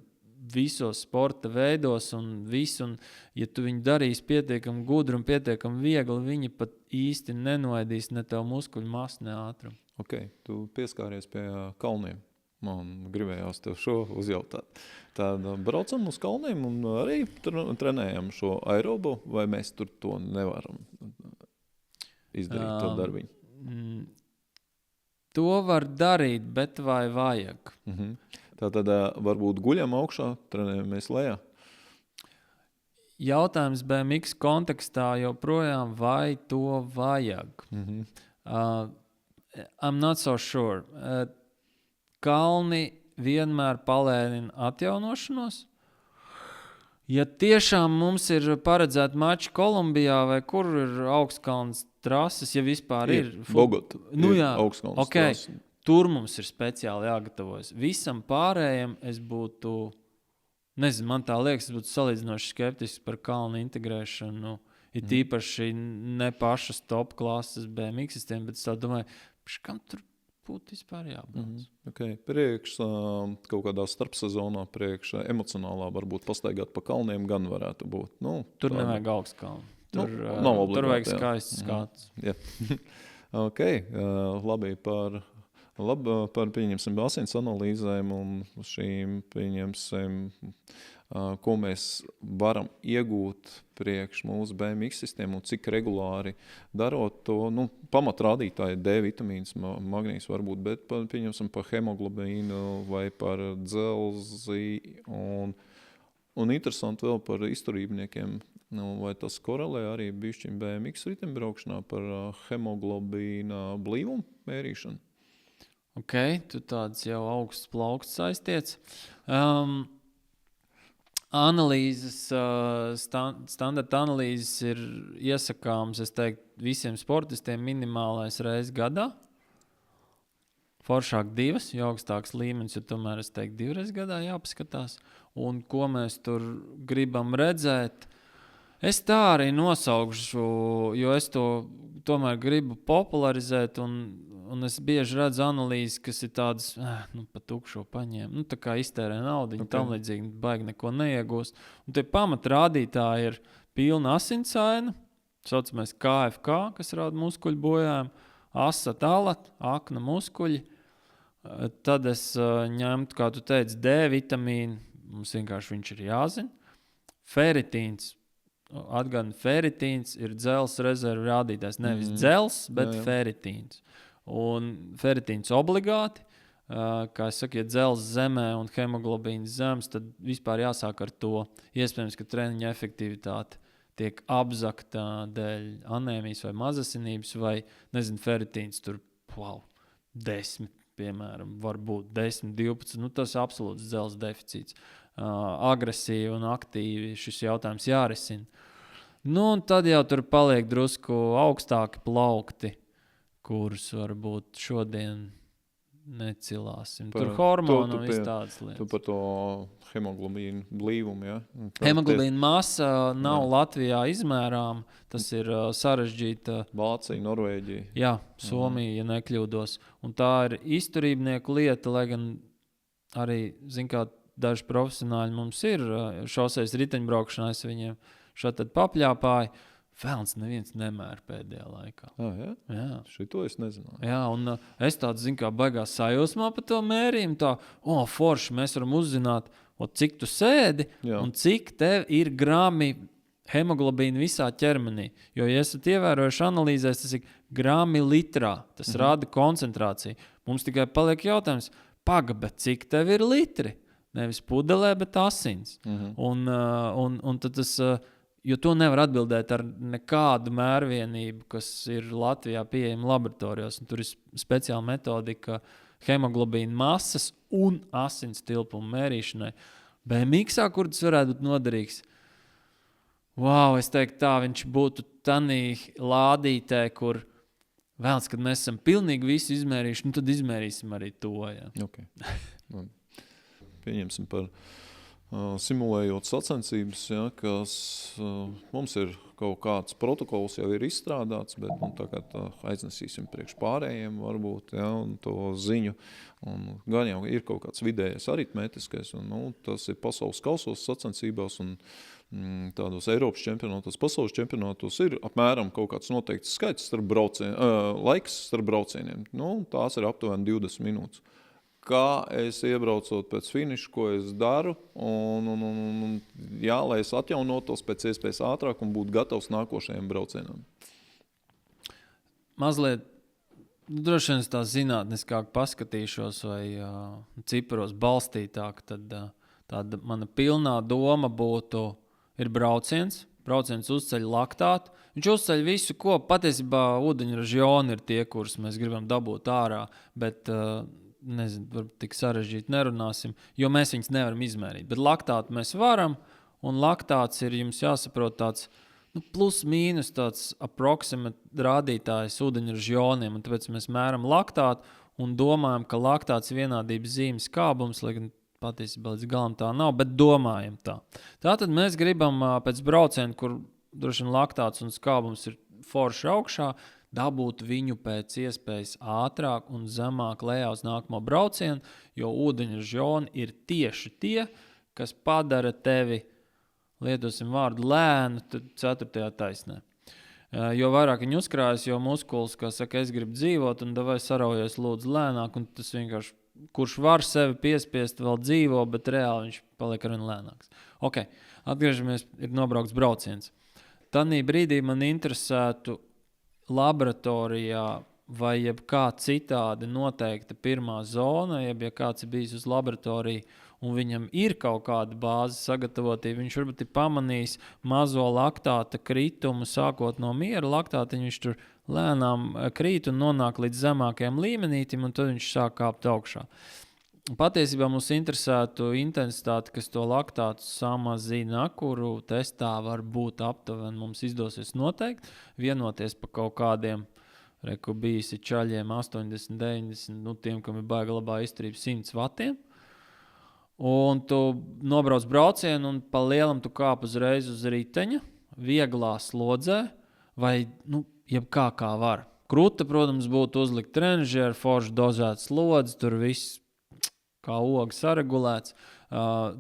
visos sporta veidos un visu, un ja tu viņu darīsi pietiekami gudri un pietiekami viegli, viņi pat īsti nenoēdīs ne tev muskuļu masu, ne ātrumu. Ok, tu pieskāries pie kalniem. Man gribējās tev šo uzjautāt. Tad braucam uz kalniem un arī trenējam šo aerobu, vai mēs tur to nevaram izdarīt, to darbiņu? To var darīt, bet vai vajag? Tātad varbūt guļam augšā, trenējamies lejā? Jautājums BMX kontekstā joprojām, vai to vajag? I'm not so sure. kalni vienmēr palēnina atjaunošanos. Ja tiešām mums ir paredzēti mači Kolumbijā vai kur ir augstkalnas trases, ja vispār ir Bogota, augstkalnas trases. Tur mums ir speciāli jāgatavojas. Visam pārējiem es būtu, nezinu, man tā liekas, es būtu salīdzinoši skeptisks par kalnu integrēšanu. Ir tīpaši ne pašas top klases BMX-istiem, bet es tā domāju, kam tur būtu vispār jābūt. Okay. Priekš kaut kādā starpsezonā, priekš emocionālā varbūt pastaigāt pa kalniem gan varētu būt. Tur nevajag augstkalnu. Tur vajag skaists skats. Okay. Labi par pieņemsim asins analīzēm un šīm pieņemsim, ko mēs varam iegūt priekš mūsu BMX-istiem un cik regulāri darot to. Pamatrādītāji D vitamīns, magnīs varbūt, bet pieņemsim par hemoglobīnu vai par dzelzi un interesanti vēl par izturībniekiem. Vai tas korelē arī bišķiņ BMX ritembraukšanā par hemoglobīna blīvumu mērīšanu? Ok, tu tāds jau augsts plauksts aiztiec. Analīzes, standarta analīzes ir iesakāms, es teiktu, visiem sportistiem minimālais reizes gadā. Foršāk 2, jo augstāks līmenis, jo tomēr es teiktu 2 reizes gadā jāpaskatās. Un ko mēs tur gribam redzēt, es tā arī nosaukšu, jo es to tomēr gribu popularizēt un es bieži redzu analīzes, kas ir tādas, pa tukšo paņēmu, tā kā iztērē naudu, tam līdzīgi baigi neko neiegūst. Un tie pamatrādītāji ir pilna asinsaina, saucamais KFK, kas rāda muskuļu bojājumu, asat alat, akna muskuļi. Tad es ņemtu, kā tu teici, D vitamīnu, mums vienkārši viņš ir jāzina. Feritīns. Atgādini, feritīns ir dzels rezervu rādītājs. Nevis dzels, bet feritīns. Un feritīns obligāti. Kā es saku, ja dzels zemē un hemoglobīns zems, tad vispār jāsāk ar to. Iespējams, ka treniņa efektivitāte tiek apzakta dēļ anēmijas vai mazasinības, vai, nezinu, feritīns tur, 10, piemēram, varbūt 10, 12. Tas absolūts dzels deficīts. Agresīvi un aktīvi šis jautājums jārisina. Un tad jau tur paliek drusku augstāki plaukti, kurus varbūt šodien necilāsim. Tur hormonu un viss tādas lietas. Tu par to hemoglobīnu blīvumu, ja? Hemoglobīna masa nav Latvijā izmērām. Tas ir sarežģīta. Vācija, Norvēģija. Jā, Somija, ja nekļūdos. Un tā ir izturībnieku lieta, lai gan arī, kā daži profesionāļi mums ir šoseis riteņbraukšanā, es viņiem šādi papļāpāju. Velns neviens nemēra pēdējā laikā. Jā? Šito es nezināju. Jā, un es tāds, kā baigās sajūsmā par to mērījumu, tā, forši, mēs varam uzzināt, cik tu sēdi un cik tev ir grami hemoglobīna visā ķermenī. Jo, ja esat ievērojuši analīzēs, tas ir grami litrā, tas rada koncentrāciju. Mums tikai paliek jautājums, bet cik tev ir litri? Nevis pudelē, bet asins. Un tad tas, jo to nevar atbildēt ar nekādu mērvienību, kas ir Latvijā pieejama laboratorijos. Un tur ir speciāla metodika hemoglobīna masas un asins tilpuma mērīšanai. BMX-ā, kur tas varētu būt noderīgs? Es teiktu tā, viņš būtu tanī lādītē, kur vēlams, kad mēs esam pilnīgi visu izmērījuši, tad izmērīsim arī to. Jā. Okay. Pieņemsim par simulējot sacensības, kas mums ir kaut kāds protokols jau ir izstrādāts, bet tagad aiznesīsim priekš pārējiem varbūt, un to ziņu. Un gan jau ir kaut kāds vidējais aritmētiskais, un tas ir pasaules kausos sacensībās un tādos Eiropas čempionātos, pasaules čempionātos ir apmēram kaut kāds noteikts skaits laiks starp braucieniem. Tās ir aptuveni 20 minūtes. Kā es iebraucot pēc finiša, ko es daru, un lai es atjaunotos pēc iespējas ātrāk un būtu gatavs nākošajiem braucienam. Mazliet, droši vien es tā zinātniskāk paskatīšos vai ciparos balstītāk, tad tāda mana pilnā doma būtu, ir brauciens uzceļ laktātu. Viņš uzceļ visu, ko patiesībā ūdeņraži joni ir tie, kurus mēs gribam dabūt ārā, bet nezinu, varbūt tik sarežģīti nerunāsim, jo mēs viņus nevaram izmērīt. Bet laktātu mēs varam, un laktāts ir jums jāsaprot tāds, plus mīnus tāds approximate rādītājs ūdeņraža joniem, un tāpēc mēs mēram laktātu un domājam, ka laktāts vienādības zīmes kābums, lai gan patiesībā līdz galam tā nav, bet domājam tā. Tātad mēs gribam pēc brauciena, kur droši vien laktāts un skābums ir forši augšā, dabūt viņu pēc iespējas ātrāk un zemāk lejā uz nākamo braucienu, jo ūdeņraža joni ir tieši tie, kas padara tevi, lietosim vārdu, lēnu, tad 4. taisnē. Jo vairāk viņi uzkrājas, jo muskulis, kā saka, es gribu dzīvot, un davai saraujies lūdzu lēnāk, un tas vienkārši, kurš var sevi piespiest, vēl dzīvo, bet reāli viņš paliek arvien lēnāks. Ok, atgriežamies, ir nobraukts brauciens. Tanī brīdī man interesētu laboratorijā vai jebkā citādi noteikta pirmā zona, ja kāds ir bijis uz laboratoriju un viņam ir kaut kāda bāze sagatavotība, viņš varbūt ir pamanījis mazo laktāta kritumu, sākot no miera laktātiņu, viņš tur lēnām krīt un nonāk līdz zemākajam līmenītim, un tad viņš sāk kāpt augšā. Patiesībā mums interesētu intensitāti, kas to laktātu samazina, kuru testā var būt aptuveni. Mums izdosies noteikt, vienoties pa kaut kādiem, reku bijis čaļiem 80, 90, tiem, kam ir baigi labā izturība 100 vatiem. Un tu nobrauc braucienu un pa lielam tu kāp uzreiz uz riteņa, vieglā slodzē, vai, jebkā kā var. Kruta, protams, būtu uzlikt trenžieru, forši dozēts slodzi, tur viss kā oga saregulēts,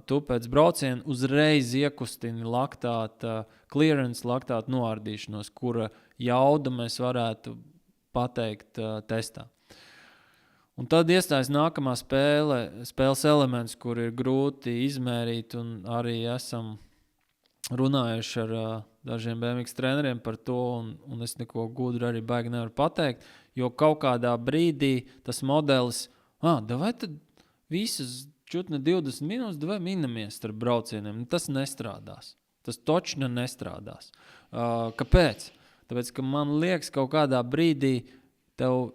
tu pēc brauciena uzreiz iekustini laktāta clearance, laktāta noārdīšanos, kura jaudu mēs varētu pateikt testā. Un tad iestājas nākamā spēles elements, kur ir grūti izmērīt, un arī esam runājuši ar dažiem BMX treneriem par to, un es neko gudru arī baigi nevaru pateikt, jo kaut kādā brīdī tas modelis, davai tad visas 20 minūtes vai minamies starp braucieniem. Tas nestrādās. Tas točni nestrādās. Kāpēc? Tāpēc, ka man liekas, kaut kādā brīdī tev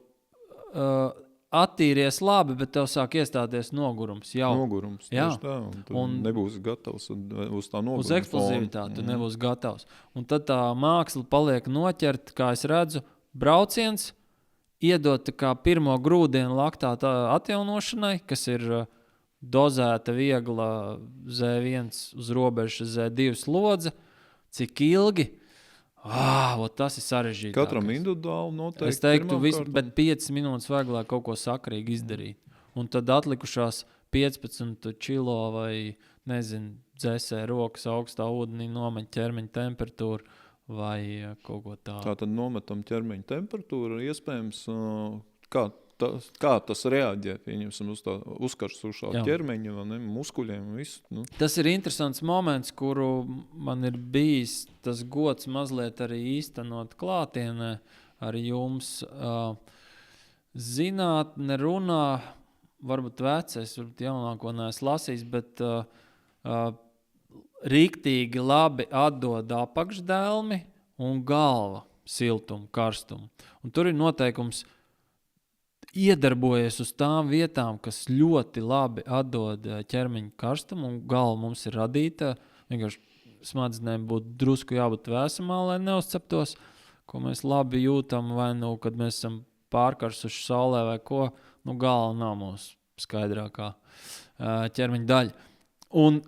attīries labi, bet tev sāk iestāties nogurums. Jau. Nogurums, tieši tā. Un nebūs gatavs uz tā noguruma. Uz eksplozivitāti tu nebūs gatavs. Un tad tā māksla paliek noķert, kā es redzu, brauciens, iedot kā pirmo grūdienu laktāta atjaunošanai, kas ir dozēta viegla Z1 uz robežas Z2 slodze. Cik ilgi? Tas ir sarežģītākais. Katram individuāli noteikti. Es teiktu, bet 5 minūtes vajag, lai kaut ko sakrīgi izdarīt. Un tad atlikušās 15 kilo vai, dzēsē rokas augstā ūdenī nomeņ ķermeņa temperatūru. Vai kaut ko tādu. Tātad nometam ķermeņa temperatūru, iespējams, kā tas reaģē, pieņemsim uz tā uzkarš uz šā ķermeņa, vai ne, muskuļiem, visu. Tas ir interesants moments, kuru man ir bijis tas gods mazliet arī īstenot klātienē ar jums. Zinātne runā, varbūt vecais, varbūt jaunāko neesmu lasījis, bet riktīgi labi atdod apakšdelmi un galva siltumu, karstumu. Un tur ir noteikums iedarbojies uz tām vietām, kas ļoti labi atdod ķermeņa karstumu, un galva mums ir radīta. Vienkārši smadzenēm būtu drusku jābūt vēsamā, lai neuzceptos, ko mēs labi jūtam, vai kad mēs esam pārkarsuši saulē vai ko, galva nav mūsu skaidrākā ķermeņa daļa. Un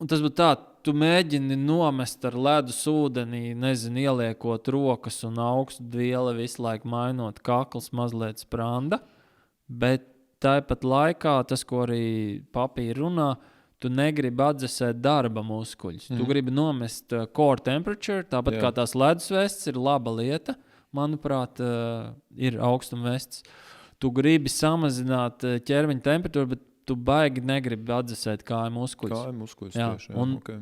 tas būtu tā, tu mēģini nomest ar ledus ūdenī, ieliekot rokas un augstu dvieli, visu laiku mainot kakls, mazliet spranda, bet tāpat laikā, tas, ko arī papīri runā, tu negribi atdzesēt darba muskuļus. Tu gribi nomest core temperature, tāpat kā tās ledus vests ir laba lieta, manuprāt, ir augstuma vests. Tu gribi samazināt ķermeņa temperatūru, bet tu baigi negribi atdzesēt kāju muskuļus. Kāju muskuļus tieši, jā. Okay.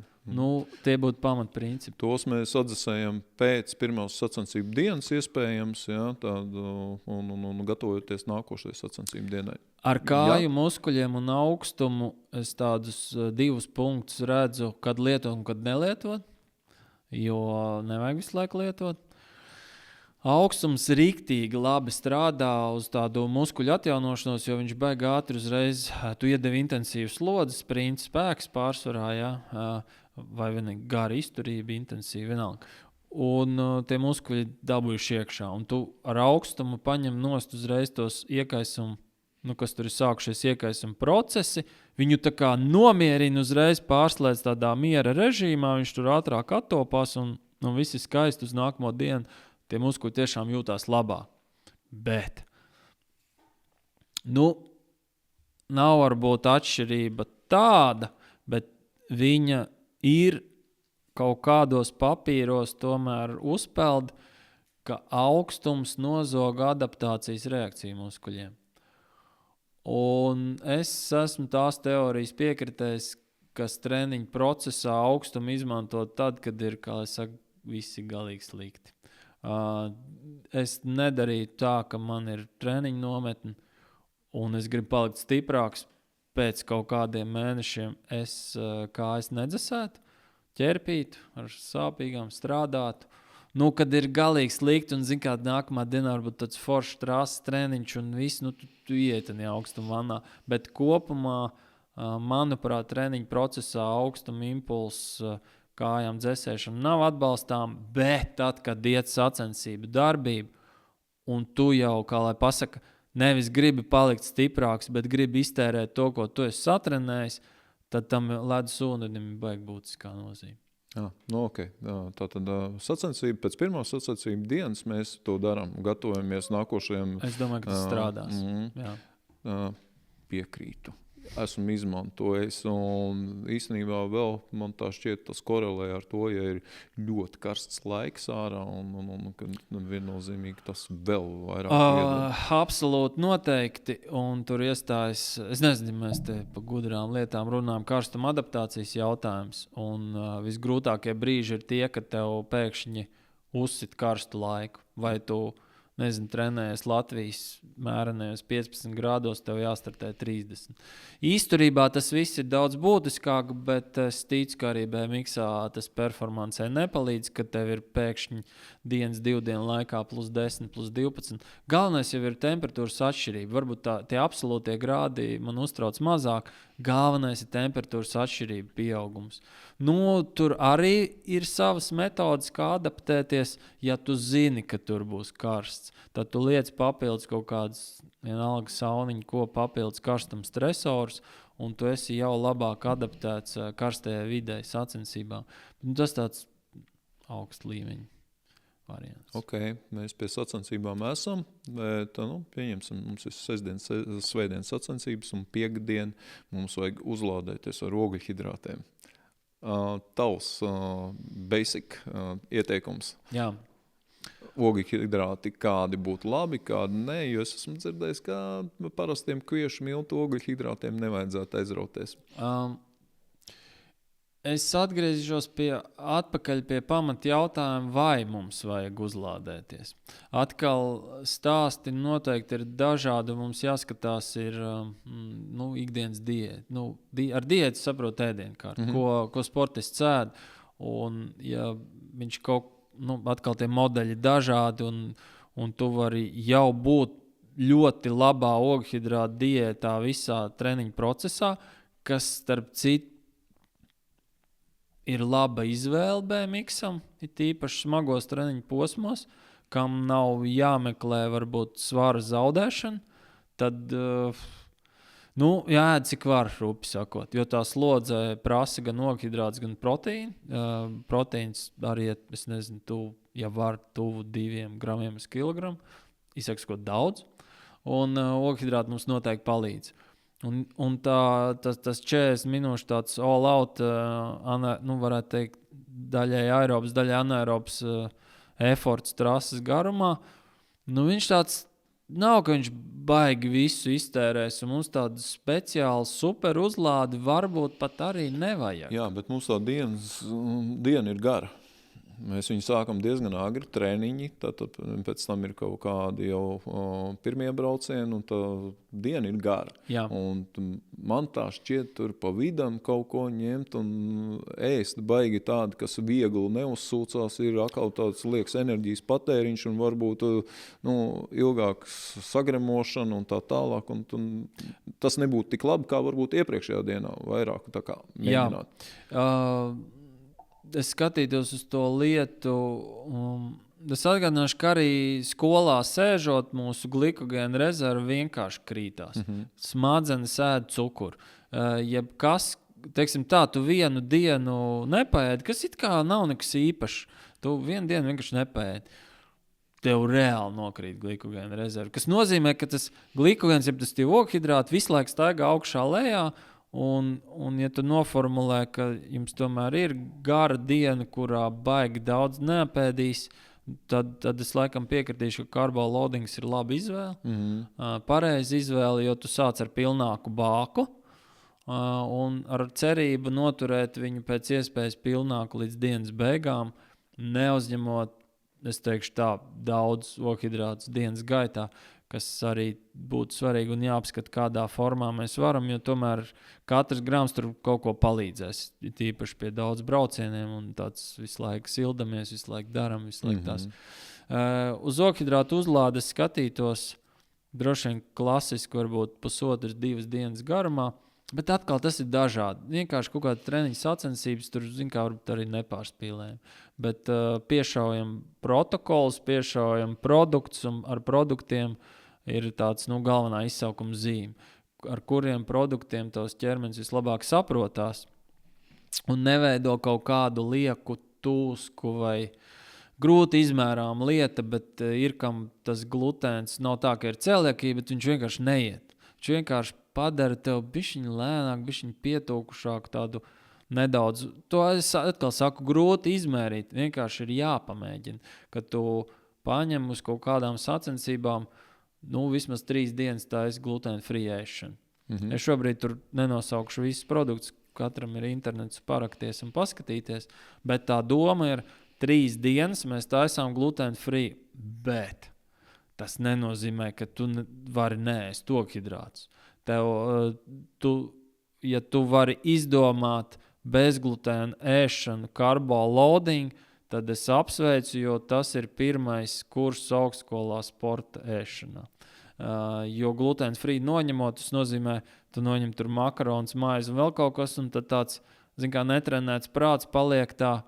Tie būtu pamatprincipi. Tos mēs atdzesējam pēc pirmās sacensību dienas iespējams, un gatavojoties nākošajai sacensību dienai. Ar kāju muskuļiem un augstumu es tādus 2 punktus redzu, kad lietot un kad nelietot, jo nevajag visu laiku lietot. augstums riktīgi labi strādā uz tādu muskuļu atjaunošanos, jo viņš baigi ātri uzreiz, tu iedevi intensīvu slodzi, sprints, spēks pārsvarā, ja? Vai vienīgi gara izturība, intensīva, vienalga. Un tie muskuļi dabūjuši iekšā, un tu ar augstumu paņem nost uzreiz tos iekaisumu, kas tur ir sākušies iekaisuma procesi, viņu tā kā nomierina uzreiz pārslēdz tādā miera režīmā, viņš tur ātrāk attopās un viss ir skaisti uz nākamo dienu, tie muskuļi tiešām jūtās labāk. Bet, nav varbūt atšķirība tāda, bet viņa ir kaut kādos papīros tomēr uzpeld, ka augstums nozoga adaptācijas reakciju muskuļiem. Un es esmu tās teorijas piekritējis, kas treniņu procesā augstumu izmantot tad, kad ir, kā es saku, visi galīgi slikti. Es nedarītu tā, ka man ir treniņu nometni un es gribu palikt stiprāks. Pēc kaut kādiem mēnešiem kājas nedzesētu, ķerpītu, ar sāpīgām strādātu. Kad ir galīgi slikti un, kā nākamā dienā varbūt tāds foršs trases treniņš un viss, tu ietini augstumu vannā. Bet kopumā, manuprāt, treniņu procesā augstuma impulss kājām dzesēšana nav atbalstām, bet tad, kad iet sacensību darbību un tu jau, kā lai pasaka, nevis gribi palikt stiprāks, bet gribi iztērēt to, ko tu esi satrenējis, tad tam ledus ūdenim baigi būtiskā nozīme. Jā, ok. Tātad sacensība, pēc pirmās sacensību dienas mēs to darām, gatavojamies nākošajiem. Es domāju, ka tas strādās. Jā. Piekrītu. Esmu izmantojis un īstenībā vēl man tā šķiet tas korelē ar to, ja ir ļoti karsts laiks ārā un viennozīmīgi tas vēl vairāk absolūti noteikti un tur iestājas, es nezinu, mēs te pa gudrām lietām runājam, karstuma adaptācijas jautājums un visgrūtākie brīži ir tie, kad tev pēkšņi uzsit karstu laiku vai tu trenējies Latvijas mērenējos 15 grādos, tev jāstartē 30. Īsturībā tas viss ir daudz būtiskāk, bet es ticu, ka arī BMX-ā tas performancē nepalīdz, ka tev ir pēkšņi dienas 2 dienu laikā plus 10, plus 12. Galvenais jau ir temperatūras atšķirība. Varbūt tie absolūtie grādi man uztrauc mazāk. Galvenais ir temperatūras atšķirība, pieaugums. Tur arī ir savas metodas, kā adaptēties, ja tu zini, ka tur būs karsts. Tad tu liec papildus kaut kādas vienalga sauniņu, ko papildus karstam stresors, un tu esi jau labāk adaptēts karstajai videi sacensībām. Tas tāds augsts līmeņa variants. Ok, mēs pie sacensībām esam, bet, pieņemsim, mums ir svētdienas sacensības un piekdien mums vajag uzlādēties ar ogļhidrātiem. Tavs basic ieteikums. Jā. Ogļhidrāti kādi būtu labi, kādi ne, jo es esmu dzirdējis, ka parastiem kviešu miltu ogļhidrātiem nevajadzētu aizrauties. Es atgriezīšos atpakaļ pie pamata jautājuma, vai mums vajag uzlādēties. Atkal stāsti noteikti ir dažādi, mums jāskatās ir ikdienas diēta. Ar diētu saprot ēdienkārtu, ko sportists ēd, un ja viņš atkal tie modeļi dažādi, un tu vari jau būt ļoti labā ogļhidrāta diētā visā treniņu procesā, kas starp citu ir laba izvēle BMX-am, ir tīpaši smagos treniņu posmos, kam nav jāmeklē varbūt svara zaudēšana, tad jāēd cik var, rupi sakot, jo tā slodze prasa gan ogļhidrāts, gan proteīnu. Proteīns arī, es nezinu, ja var tuvu 2 gramiem uz kilogramu, izsaks ko daudz, un ogļhidrāti mums noteikti palīdz. Un tas 40 minūšu tāds all out, varētu teikt, daļai aerobs, daļai anaerobs efforts trases garumā, viņš tāds nav, ka viņš baigi visu iztērēs, un mums tādu speciālu super uzlādi varbūt pat arī nevajag. Jā, bet mums tā diena ir gara. Mēs viņu sākam diezgan agri, treniņi, tad pēc tam ir kaut kādi jau pirmie braucieni, un tā diena ir gara. Jā. Un man tā šķiet tur pa vidam kaut ko ņemt un ēst baigi tādi, kas viegli neuzsūcās, ir atkal tāds liekas enerģijas patēriņš un varbūt ilgāks sagremošana un tā tālāk. Un tas nebūtu tik labi, kā varbūt iepriekšējā dienā vairāk tā kā mēģināt. Es skatītos uz to lietu. Es atgādināšu, ka arī skolā sēžot, mūsu glikogēna rezerve vienkārši krītās. Smadzenes ēd cukuru. Jebkas, teiksim tā, tu vienu dienu nepaēdi, kas it kā nav nekas īpašs. Tu vienu dienu vienkārši nepaēdi. Tev reāli nokrīt glikogēna rezerve. Kas nozīmē, ka tas glikogēns, jeb tas tie ogļhidrāti visu laiku staigā augšā lejā. Un ja tu noformulē, ka jums tomēr ir gara diena, kurā baigi daudz neapēdīs, tad es laikam piekritīšu, ka karbo loadings ir laba izvēle. Pareiza izvēle, jo tu sāc ar pilnāku bāku un ar cerību noturēt viņu pēc iespējas pilnāku līdz dienas beigām, neuzņemot, es teikšu tā, daudz ogļhidrātus dienas gaitā, kas arī būtu svarīgi un jāapskata, kādā formā mēs varam, jo tomēr katrs grams tur kaut ko palīdzēs, tīpaši pie daudz braucieniem un tāds visu laiku sildamies, visu laiku daram, visu laiku tās. Uz ogļhidrātu uzlādes skatītos droši vien klasiski varbūt 1,5–2 dienas garumā, bet atkal tas ir dažādi. Vienkārši kaut kāda treniņa sacensības, tur, kā varbūt arī nepārspīlējam. Bet piešaujam protokols, piešaujam produktus un ar produktiem ir tāds galvenā izsaukuma zīme, ar kuriem produktiem tos ķermenis vislabāk saprotās un neveido kaut kādu lieku tūsku vai grūti izmērām lieta, bet ir kam tas glutēns nav tā, ka ir celiakija, bet viņš vienkārši neiet. Viņš vienkārši padara tev bišķiņu lēnāk, bišķiņu pietūkušāku tādu nedaudz. To es atkal saku, grūti izmērīt. Vienkārši ir jāpamēģina, ka tu paņem uz kaut kādām sacensībām vismaz 3 dienas taisa gluten free ēšana. Es šobrīd tur nenosaukšu visus produktus, katram ir internets parakties un paskatīties, bet tā doma ir 3 dienas mēs taisām gluten free, bet tas nenozīmē, ka tu vari neēst ogļhidrātus. Ja tu vari izdomāt bezglutēna ēšanu, karbo loading, tad es apsveicu, jo tas ir pirmais kurs augstskolā sporta ēšanā. Jo gluten free noņemot, tas nozīmē, tu noņem tur makarons, maizi un vēl kaut kas, un tad tāds, netrenēts prāts paliek tā,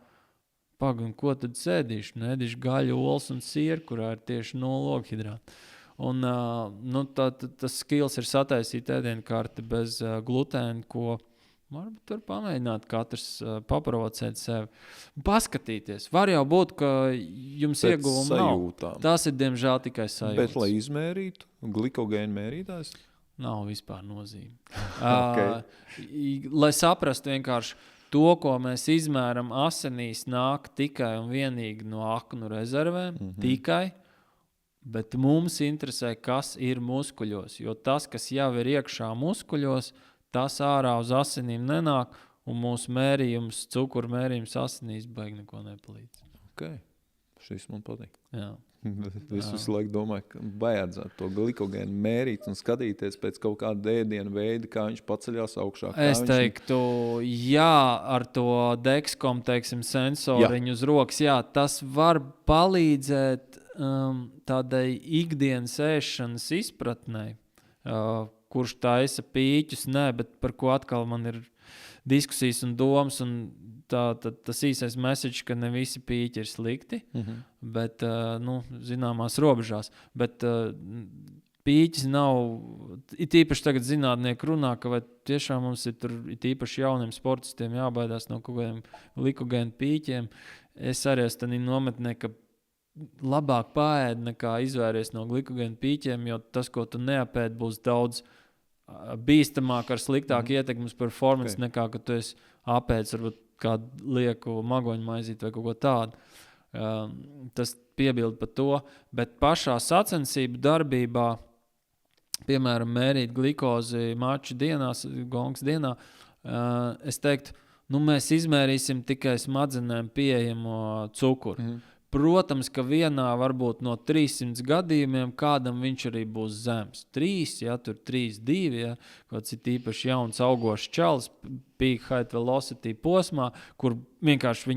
un ko tad sēdīšu? Ēdīšu gaļu, olas un sieru, kurā ir tieši 0 ogļhidrātu. Un tas skills ir sataisīt ēdienkarti bez glutēna, ko varbūt var pamēģināt katrs paprovocēt sevi. Paskatīties. Var jau būt, ka jums ieguvumi nav. Tas ir, diemžēl, tikai sajūtas. Bet, lai izmērītu, glikogēnu mērītājs? Nav vispār nozīme. Lai saprastu vienkārši, to, ko mēs izmēram asinīs, nāk tikai un vienīgi no aknu rezervēm, tikai, bet mums interesē, kas ir muskuļos, jo tas, kas jau ir iekšā muskuļos, tas ārā uz asinīm nenāk, un mūsu mērījums, cukuru mērījums asinīs baigi neko nepalīdz. Šis man patīk. Jā. Es visu laiku domāju, ka vajadzētu to glikogēnu mērīt un skatīties pēc kaut kāda ēdiena veida, kā viņš paceļās augšā. Es teiktu, jā, ar to Dexcom, sensoriņu uz rokas, jā, tas var palīdzēt tādai ikdienas ēšanas izpratnei, kurš taisa pīķus, bet par ko atkal man ir diskusijas un domas, un tas īsais message, ka ne visi pīķi ir slikti, bet, zināmās robežās. Bet pīķis nav, it īpaši tagad zinātnieki runā, ka vai tiešām mums ir tur, it īpaši jauniem sportistiem jābaidās no kaut kādiem glikogēnu pīķiem. Es arī esmu tādā nometnē, ka labāk paēd nekā izvairies no glikogēnu pīķiem, jo tas, ko tu neapēd, būs daudz bīstamāk ar sliktāku ietekmi uz performance nekā, ka tu esi apēdis varbūt kādu lieku magoņu maizīt vai kaut ko tādu. Tas piebilda par to, bet pašā sacensību darbībā, piemēram, mērīt glikozi maču dienās, gongas dienā, es teiktu, mēs izmērīsim tikai smadzenēm pieejamo cukuru. Protams, ka vienā varbūt no 300 gadījumiem kādam viņš arī būs zems. 3, ja tur 3, 2, ja kāds ir īpaši jauns augošs čalis, peak height velocity posmā, kur vienkārši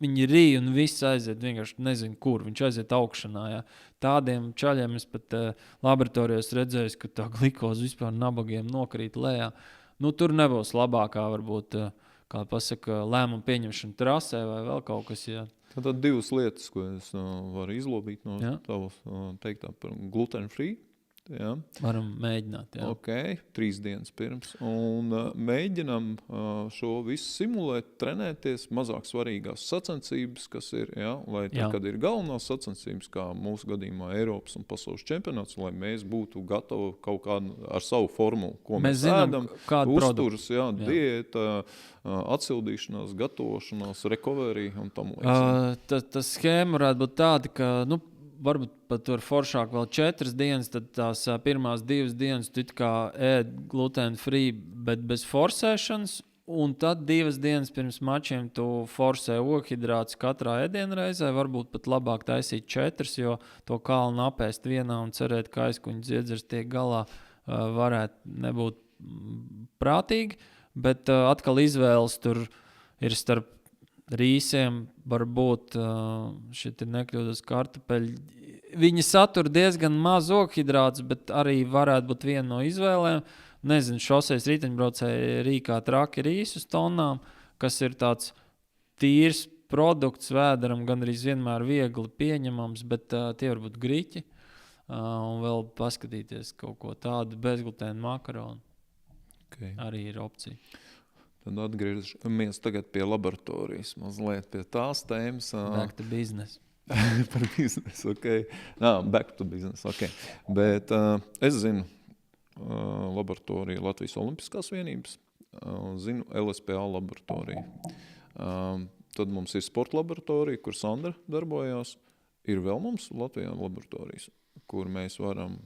viņi rīja un viss aiziet, vienkārši nezinu, kur viņš aiziet augšanā. Ja. Tādiem čaļiem es pat laboratorijos redzēju, ka tā glikoze vispār nabagiem nokrīt lejā. Tur nebūs labākā, varbūt, kā pasaka, lēmuma pieņemšana trasē vai vēl kaut kas. Ja. Tad 2 lietas, ko es varu izlobīt no tavas teiktā par gluten free. Jā. Varam mēģināt. Jā. Ok, 3 dienas pirms. Un mēģinam šo visu simulēt, trenēties, mazāk svarīgās sacensības, kas ir, lai tad, kad ir galvenās sacensības, kā mūsu gadījumā Eiropas un pasaules čempionāts, lai mēs būtu gatavi kaut kādu ar savu formulu, ko mēs ēdam, uzturs, diēta, atsildīšanās, gatavošanās, recovery un tam līdzīgi. Tas schēma varētu būt tāda, ka, varbūt pat tur foršāk vēl 4 dienas, tad tās pirmās 2 dienas tu it kā ēd gluten free, bet bez forsēšanas, un tad 2 dienas pirms mačiem tu forsē ogļhidrātus katrā ēdienreizē, varbūt pat labāk taisīt 4, jo to kalnu apēst vienā un cerēt, ka aizkuņa dziedzers tiek galā varētu nebūt prātīgi, bet atkal izvēles tur ir starp rīsiem, varbūt šeit ir nekļūdas kartupeļi. Viņi satur diezgan maz ogļhidrātus, bet arī varētu būt viena no izvēlēm. Nezinu, šoseis riteņbraucēji rīkā traki rīsus tonnām, kas ir tāds tīrs produkts vēderam, gan arī vienmēr viegli pieņemams, bet tie var būt griķi. Un vēl paskatīties kaut ko tādu bezglutēnu makaronu. Okay. Arī ir opcija. Tad atgriežamies tagad pie laboratorijas, mazliet pie tās tēmas. Back to business. Par biznesu, ok. Back to business, ok. Bet es zinu laboratoriju Latvijas Olimpiskās vienības, zinu LSPA laboratoriju. Tad mums ir sporta laboratorija, kur Sandra darbojās. Ir vēl mums Latvijā laboratorijas, kur mēs varam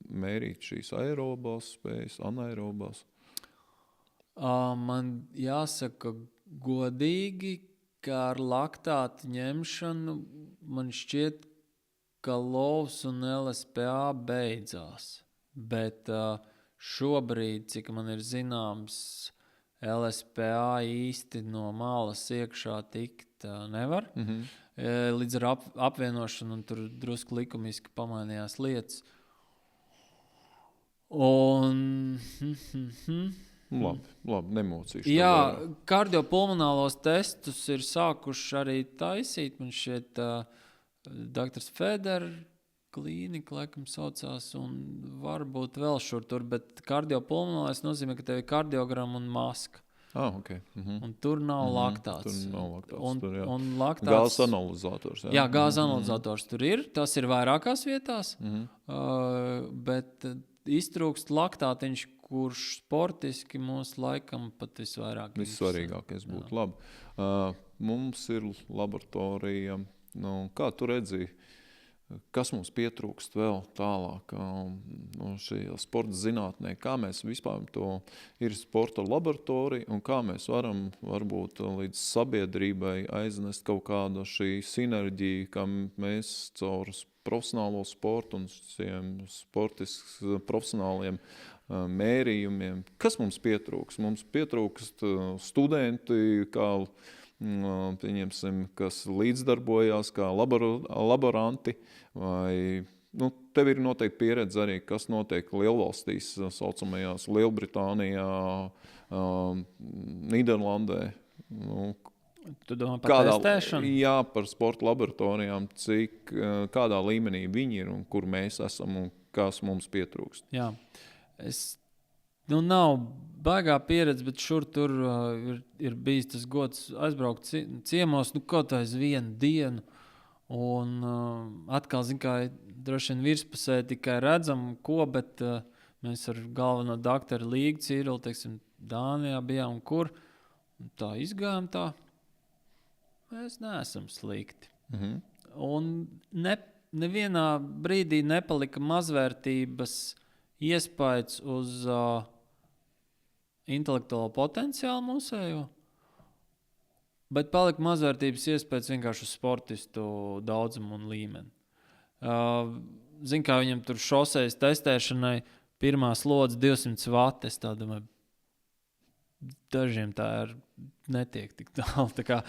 mērīt šīs aerobās spējas, anaerobās. Man jāsaka godīgi, ka ar laktātu ņemšanu man šķiet, ka lovs un LSPA beidzās. Bet šobrīd, cik man ir zināms, LSPA īsti no malas iekšā tikt nevar. Līdz ar apvienošanu un tur drusku likumiski pamainījās lietas. Un... Labi, nemocīšu. Jā, kardiopulmonālos testus ir sākuši arī taisīt. Man šeit Dr. Feder klīnika, laikam saucās, un varbūt vēl šur tur, bet kardiopulmonālais nozīmē, ka tev ir kardiogramma un maska. Ok. Un tur nav laktāts. Tur nav laktāts. Un laktāts... Gāzes analizators. Jā, gāzes analizators tur ir. Tas ir vairākās vietās, bet iztrūkst laktātiņš, kurš sportiski mūs laikam pat visvairāk. Vissvarīgākais būtu labi. Mums ir laboratorija. Kā tu redzi, kas mums pietrūkst vēl tālāk šajā sporta zinātnē? Kā mēs vispār to ir sporta laboratorija un kā mēs varam varbūt līdz sabiedrībai aiznest kaut kādu šī sinerģiju, kā mēs caur profesionālo sportu un sportisks profesionāliem mērījumiem. Kas mums pietrūkst? Mums pietrūkst studenti, kā pieņemsim, kas līdzdarbojās, kā laboranti, vai tev ir noteikti pieredze arī, kas notiek lielvalstīs, saucamajās Lielbritānijā, Nīderlandē. Tu domā par testēšanu? Jā, par sporta laboratorijām, kādā līmenī viņi ir un kur mēs esam un kas mums pietrūkst. Jā. Nav baigā pieredze, bet šur tur ir bijis tas gods aizbraukt ciemos, kaut aiz vienu dienu. Un atkal, kā droši vien virspusē tikai redzam, ko, bet mēs ar galveno doktoru Līgu Cīrilu, Dānijā bijām un kur. Un tā izgājām tā. Mēs neesam slikti. Un nevienā brīdī nepalika mazvērtības iespējas uz intelektuālo potenciālu mūsējo. Bet palika mazvērtības iespējas vienkārši uz sportistu daudzumu un līmeni. Zin, kā viņam tur šosejas testēšanai pirmā slodze 200 vati. Es tā domāju, dažiem tā ir netiek tik tālu. Tā kā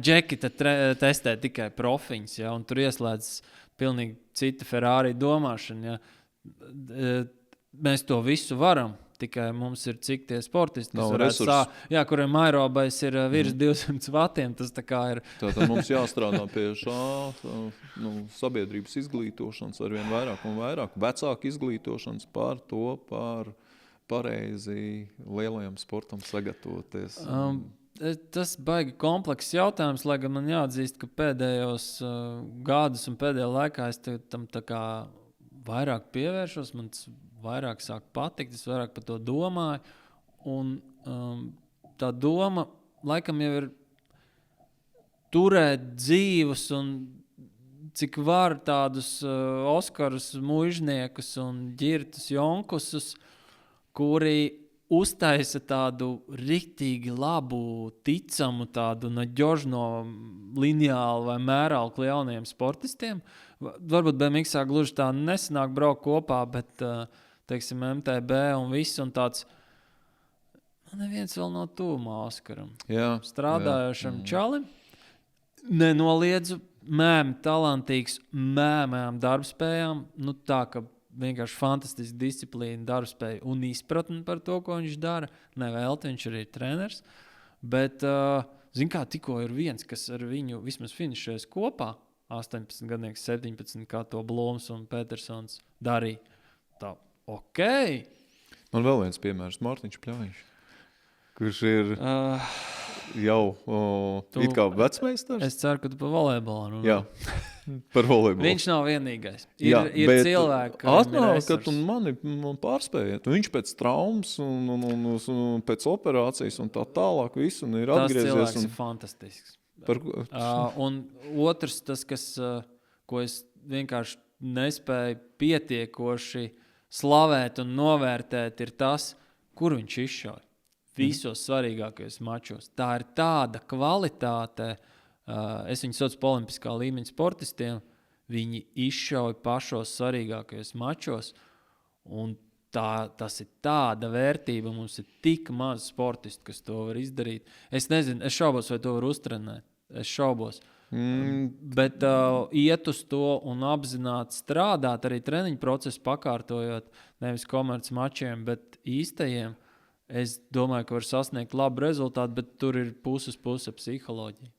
Džeki testē tikai profiņus, ja, un tur ieslēdz pilnīgi cita Ferrari domāšana. Ja. Mēs to visu varam. Tikai mums ir cik tie sportisti, kas kuriem aerobais ir virs 200 vatiem. Tas tā kā ir. Tātad mums jāstrādā pie sabiedrības izglītošanas arvien vairāk un vairāk. Vecāku izglītošanas par pareizi lielajam sportam sagatavoties. Tas baigi komplekss jautājums, lai gan man jāatzīst, ka pēdējos gadus un pēdējā laikā es tam tā kā vairāk pievēršos. Man vairāk sāk patikt, es vairāk par to domāju. Un tā doma laikam jau ir turēt dzīvus un cik var tādus Oskarus, mužniekus un ģirtus jonkusus, kuri uztaisa tādu riktīgi labu, ticamu, tādu naģožno lineālu vai mērālu jauniem sportistiem. Varbūt BMX gluži tā nesanāk braukt kopā, bet teiksim, MTB un viss, un tāds neviens vēl no tūmā Oskaram. Strādājošam čalim, nenoliedzu, talantīgs, mēmām darbspējām, tā, ka vienkārši fantastiski disciplīna, darbspēja un izpratni par to, ko viņš dara. Nevēlti, viņš arī ir treneris, bet, zin kā, tikko ir viens, kas ar viņu vismaz finišēs kopā, 18 gadnieks, 17, kā to Blūms un Petersons darīja. Tā. Ok. Man vēl viens piemērs, Mārtiņš Pļaviņš, kurš ir jau it kā vecmeistars. Es ceru, ka tu par volejbolu runā. Jā, par volejbolu. Viņš nav vienīgais. Ir cilvēki, atnāk, un mani pārspējiet. Viņš pēc traumas un pēc operācijas un tā tālāk visu un ir atgriezies. Tas cilvēks ir fantastisks. Un otrs, tas, ko es vienkārši nespēju pietiekoši slavēt un novērtēt, ir tas, kur viņš izšauj visos svarīgākajos mačos. Tā ir tāda kvalitāte, es viņu saucu par olimpiskā līmeņa sportistiem, viņi izšauj pašos svarīgākajos mačos, un tas ir tāda vērtība, mums ir tik maz sportisti, kas to var izdarīt. Es nezinu, es šaubos, vai to var uztrenēt. Es šaubos. Bet iet uz to un apzināti strādāt, arī treniņu procesu pakārtojot, nevis komerces mačiem, bet īstajiem, es domāju, ka var sasniegt labu rezultātu, bet tur ir puses psiholoģija.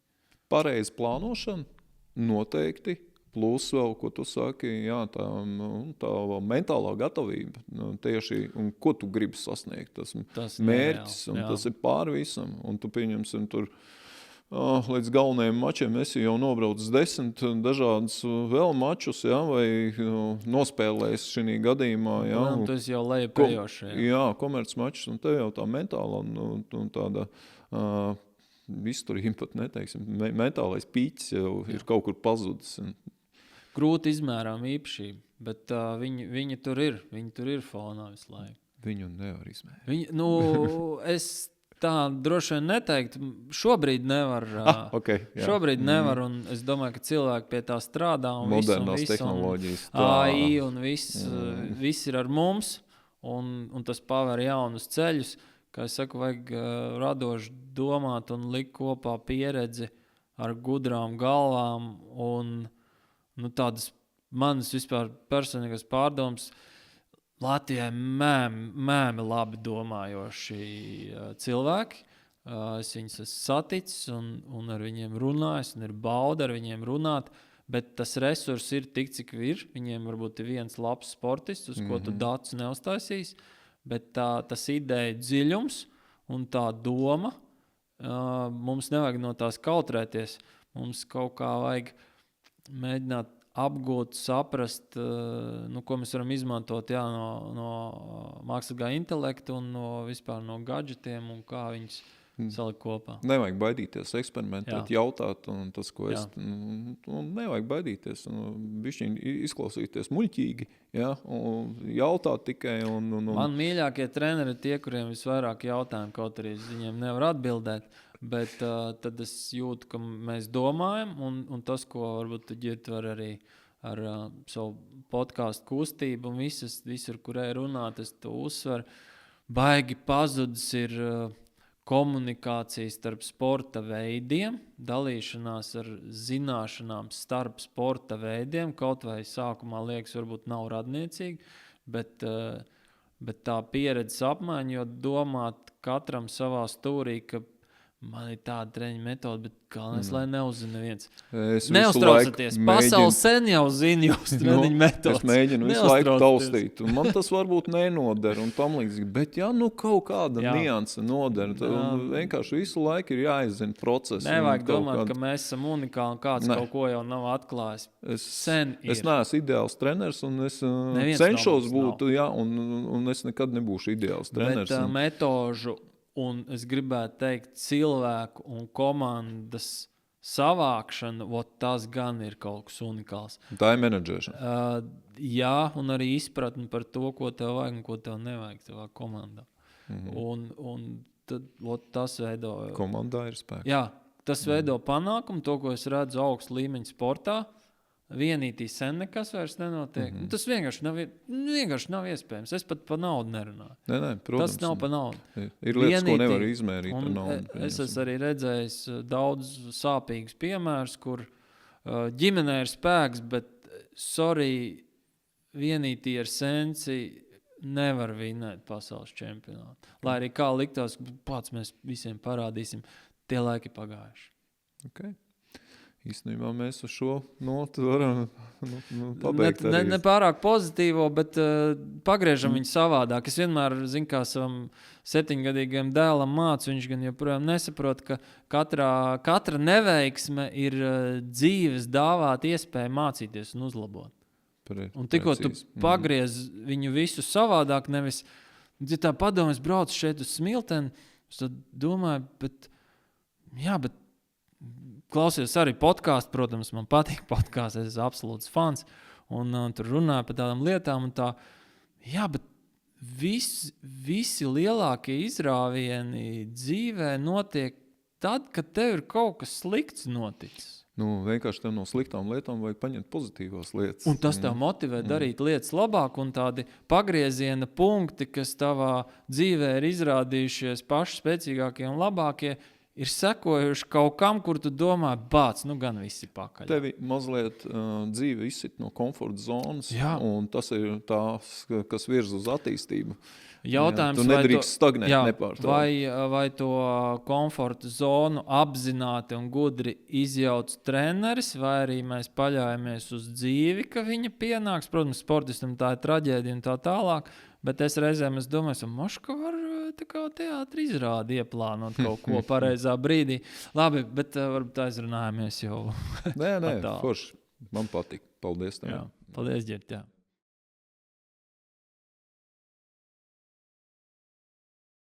Pareizi plānošana noteikti, plus vēl, ko tu saki, tā mentālā gatavība tieši, un ko tu gribi sasniegt, tas mērķis, un tas ir pār visam, un tu pieņemsim tur līdz galvenajiem mačiem esi jau nobraucis 10 dažādas vēl mačus, vai nospēlējis šī gadījumā. Tu esi jau lejupējoši. Komerces mačus, un te jau tā mentāla un tāda izturība pat neteiksim. Mentālais pīķis jau ir kaut kur pazudis. Grūti izmērām īpašība, bet viņi tur ir fonā visu laiku. Viņu nevar izmērīt. Es tā droši vien neteikt, šobrīd nevar. Šobrīd nevar, un es domāju, ka cilvēki pie tā strādā. Modernās tehnoloģijas. AI un viss ir ar mums, un tas paver jaunus ceļus. Kā es saku, vajag radoši domāt un likt kopā pieredzi ar gudrām galvām un tādas manas vispār personīgas pārdomas. Latvijai mēmi labi domājoši cilvēki. Es viņus esmu saticis un ar viņiem runājis, un ir bauda ar viņiem runāt, bet tas resurs ir tik, cik ir. Viņiem varbūt ir viens labs sportists, uz ko tu datus neuztaisīs, bet tas ideja dziļums un tā doma, mums nevajag no tās kautrēties. Mums kaut kā vajag mēģināt apgūt, saprast, ko mēs varam izmantot no mākslīgā intelekta un vispār no gadgetiem un kā viņus salikt kopā. Nevajag baidīties eksperimentēt, jautāt, un tas, ko nevajag baidīties, bišķiņ izklausīties muļķīgi, un jautāt tikai. Man mīļākie treneri ir tie, kuriem visvairāk jautājumu, kaut arī viņiem nevar atbildēt, bet tad es jūtu, ka mēs domājam, un tas, ko varbūt tu ģirt var arī ar savu podcastu kustību un visur, kurē runāt, es to uzsveru, baigi pazudis ir komunikācija starp sporta veidiem, dalīšanās ar zināšanām starp sporta veidiem, kaut vai sākumā liekas, varbūt nav radniecīgi, bet tā pieredzes apmaiņa, jo domāt katram savā stūrī, ka man ir tāda treņa metode, bet galvenais, lai neuzzina neviens. Neuztraucaties, pasauli sen jau zina jūs treņa metode. Es mēģinu visu laiku taustīt, un man tas varbūt nenoder, un tam līdzīgi, bet kaut kāda nianse noder. Vienkārši visu laiku ir jāizzina process. Nevajag domāt, ka mēs esam unikāli, kāds kaut ko jau nav atklājis. Sen ir. Es neesmu ideāls treneris, un es cenšos būt, un es nekad nebūšu ideāls treneris. Bet metožu un es gribētu teikt, cilvēku un komandas savākšana, tas gan ir kaut kas unikāls. Tā ir menedžēšana. Jā, un arī izpratni par to, ko tev vajag un ko tev nevajag tavā komandā. Un tad tas veido... Komandā ir spēks. Jā, tas veido panākumu, to, ko es redzu augstu līmeņu sportā. Vienītī sen nekas vairs nenotiek. Tas vienkārši nav iespējams. Es pat par naudu nerunāju. Nē, protams. Tas nav par naudu. Ir lietas, ko nevar izmērīt ar naudu. Es esmu arī redzējis daudz sāpīgus piemērus, kur ģimenē ir spēks, bet vienītī ar senci nevar vinēt pasaules čempionātu. Lai arī kā liktās, pats mēs visiem parādīsim, tie laiki pagājuši. Okay. Īstenībā mēs uz šo notu varam pabeigt. Ne pārāk pozitīvo, bet pagriežam viņu savādāk. Es vienmēr, kā savam 7-gadīgajam dēlam mācu, viņš gan joprojām nesaprot, ka katra neveiksme ir dzīves dāvāt iespēju mācīties un uzlabot. Un tikko tu pagriez viņu visu savādāk, nevis, ja tā padomājas brauc šeit uz Smilteni, es tad domāju, bet klausies arī podcastu, protams, man patīk podcasts, es esmu absolūts fans, un tur runāju par tādām lietām, un tā, bet visi lielākie izrāvieni dzīvē notiek tad, kad tev ir kaut kas slikts noticis. Vienkārši tev no sliktām lietām vajag paņemt pozitīvās lietas. Un tas tev motivē darīt lietas labāk, un tādi pagrieziena punkti, kas tavā dzīvē ir izrādījušies paši spēcīgākie un labākie, ir sekojuši kaut kam, kur tu domā, gan visi pakaļ. Tevi mazliet dzīve izsit no komforta zonas, un tas ir tās, kas virz uz attīstību. Jautājums, tu nedrīkst stagnēt nepārtraukti. Vai to komforta zonu apzināti un gudri izjauc treneris, vai arī mēs paļaujamies uz dzīvi, ka viņa pienāks. Protams, sportistam tā ir traģēdija un tā tālāk, bet es reizēm domāju, moška var teātri izrādi ieplānot kaut ko pareizā brīdī. Labi, bet varbūt aizrunājamies jau. Nē, forši. Man patīk. Paldies tev. Paldies, Ģert,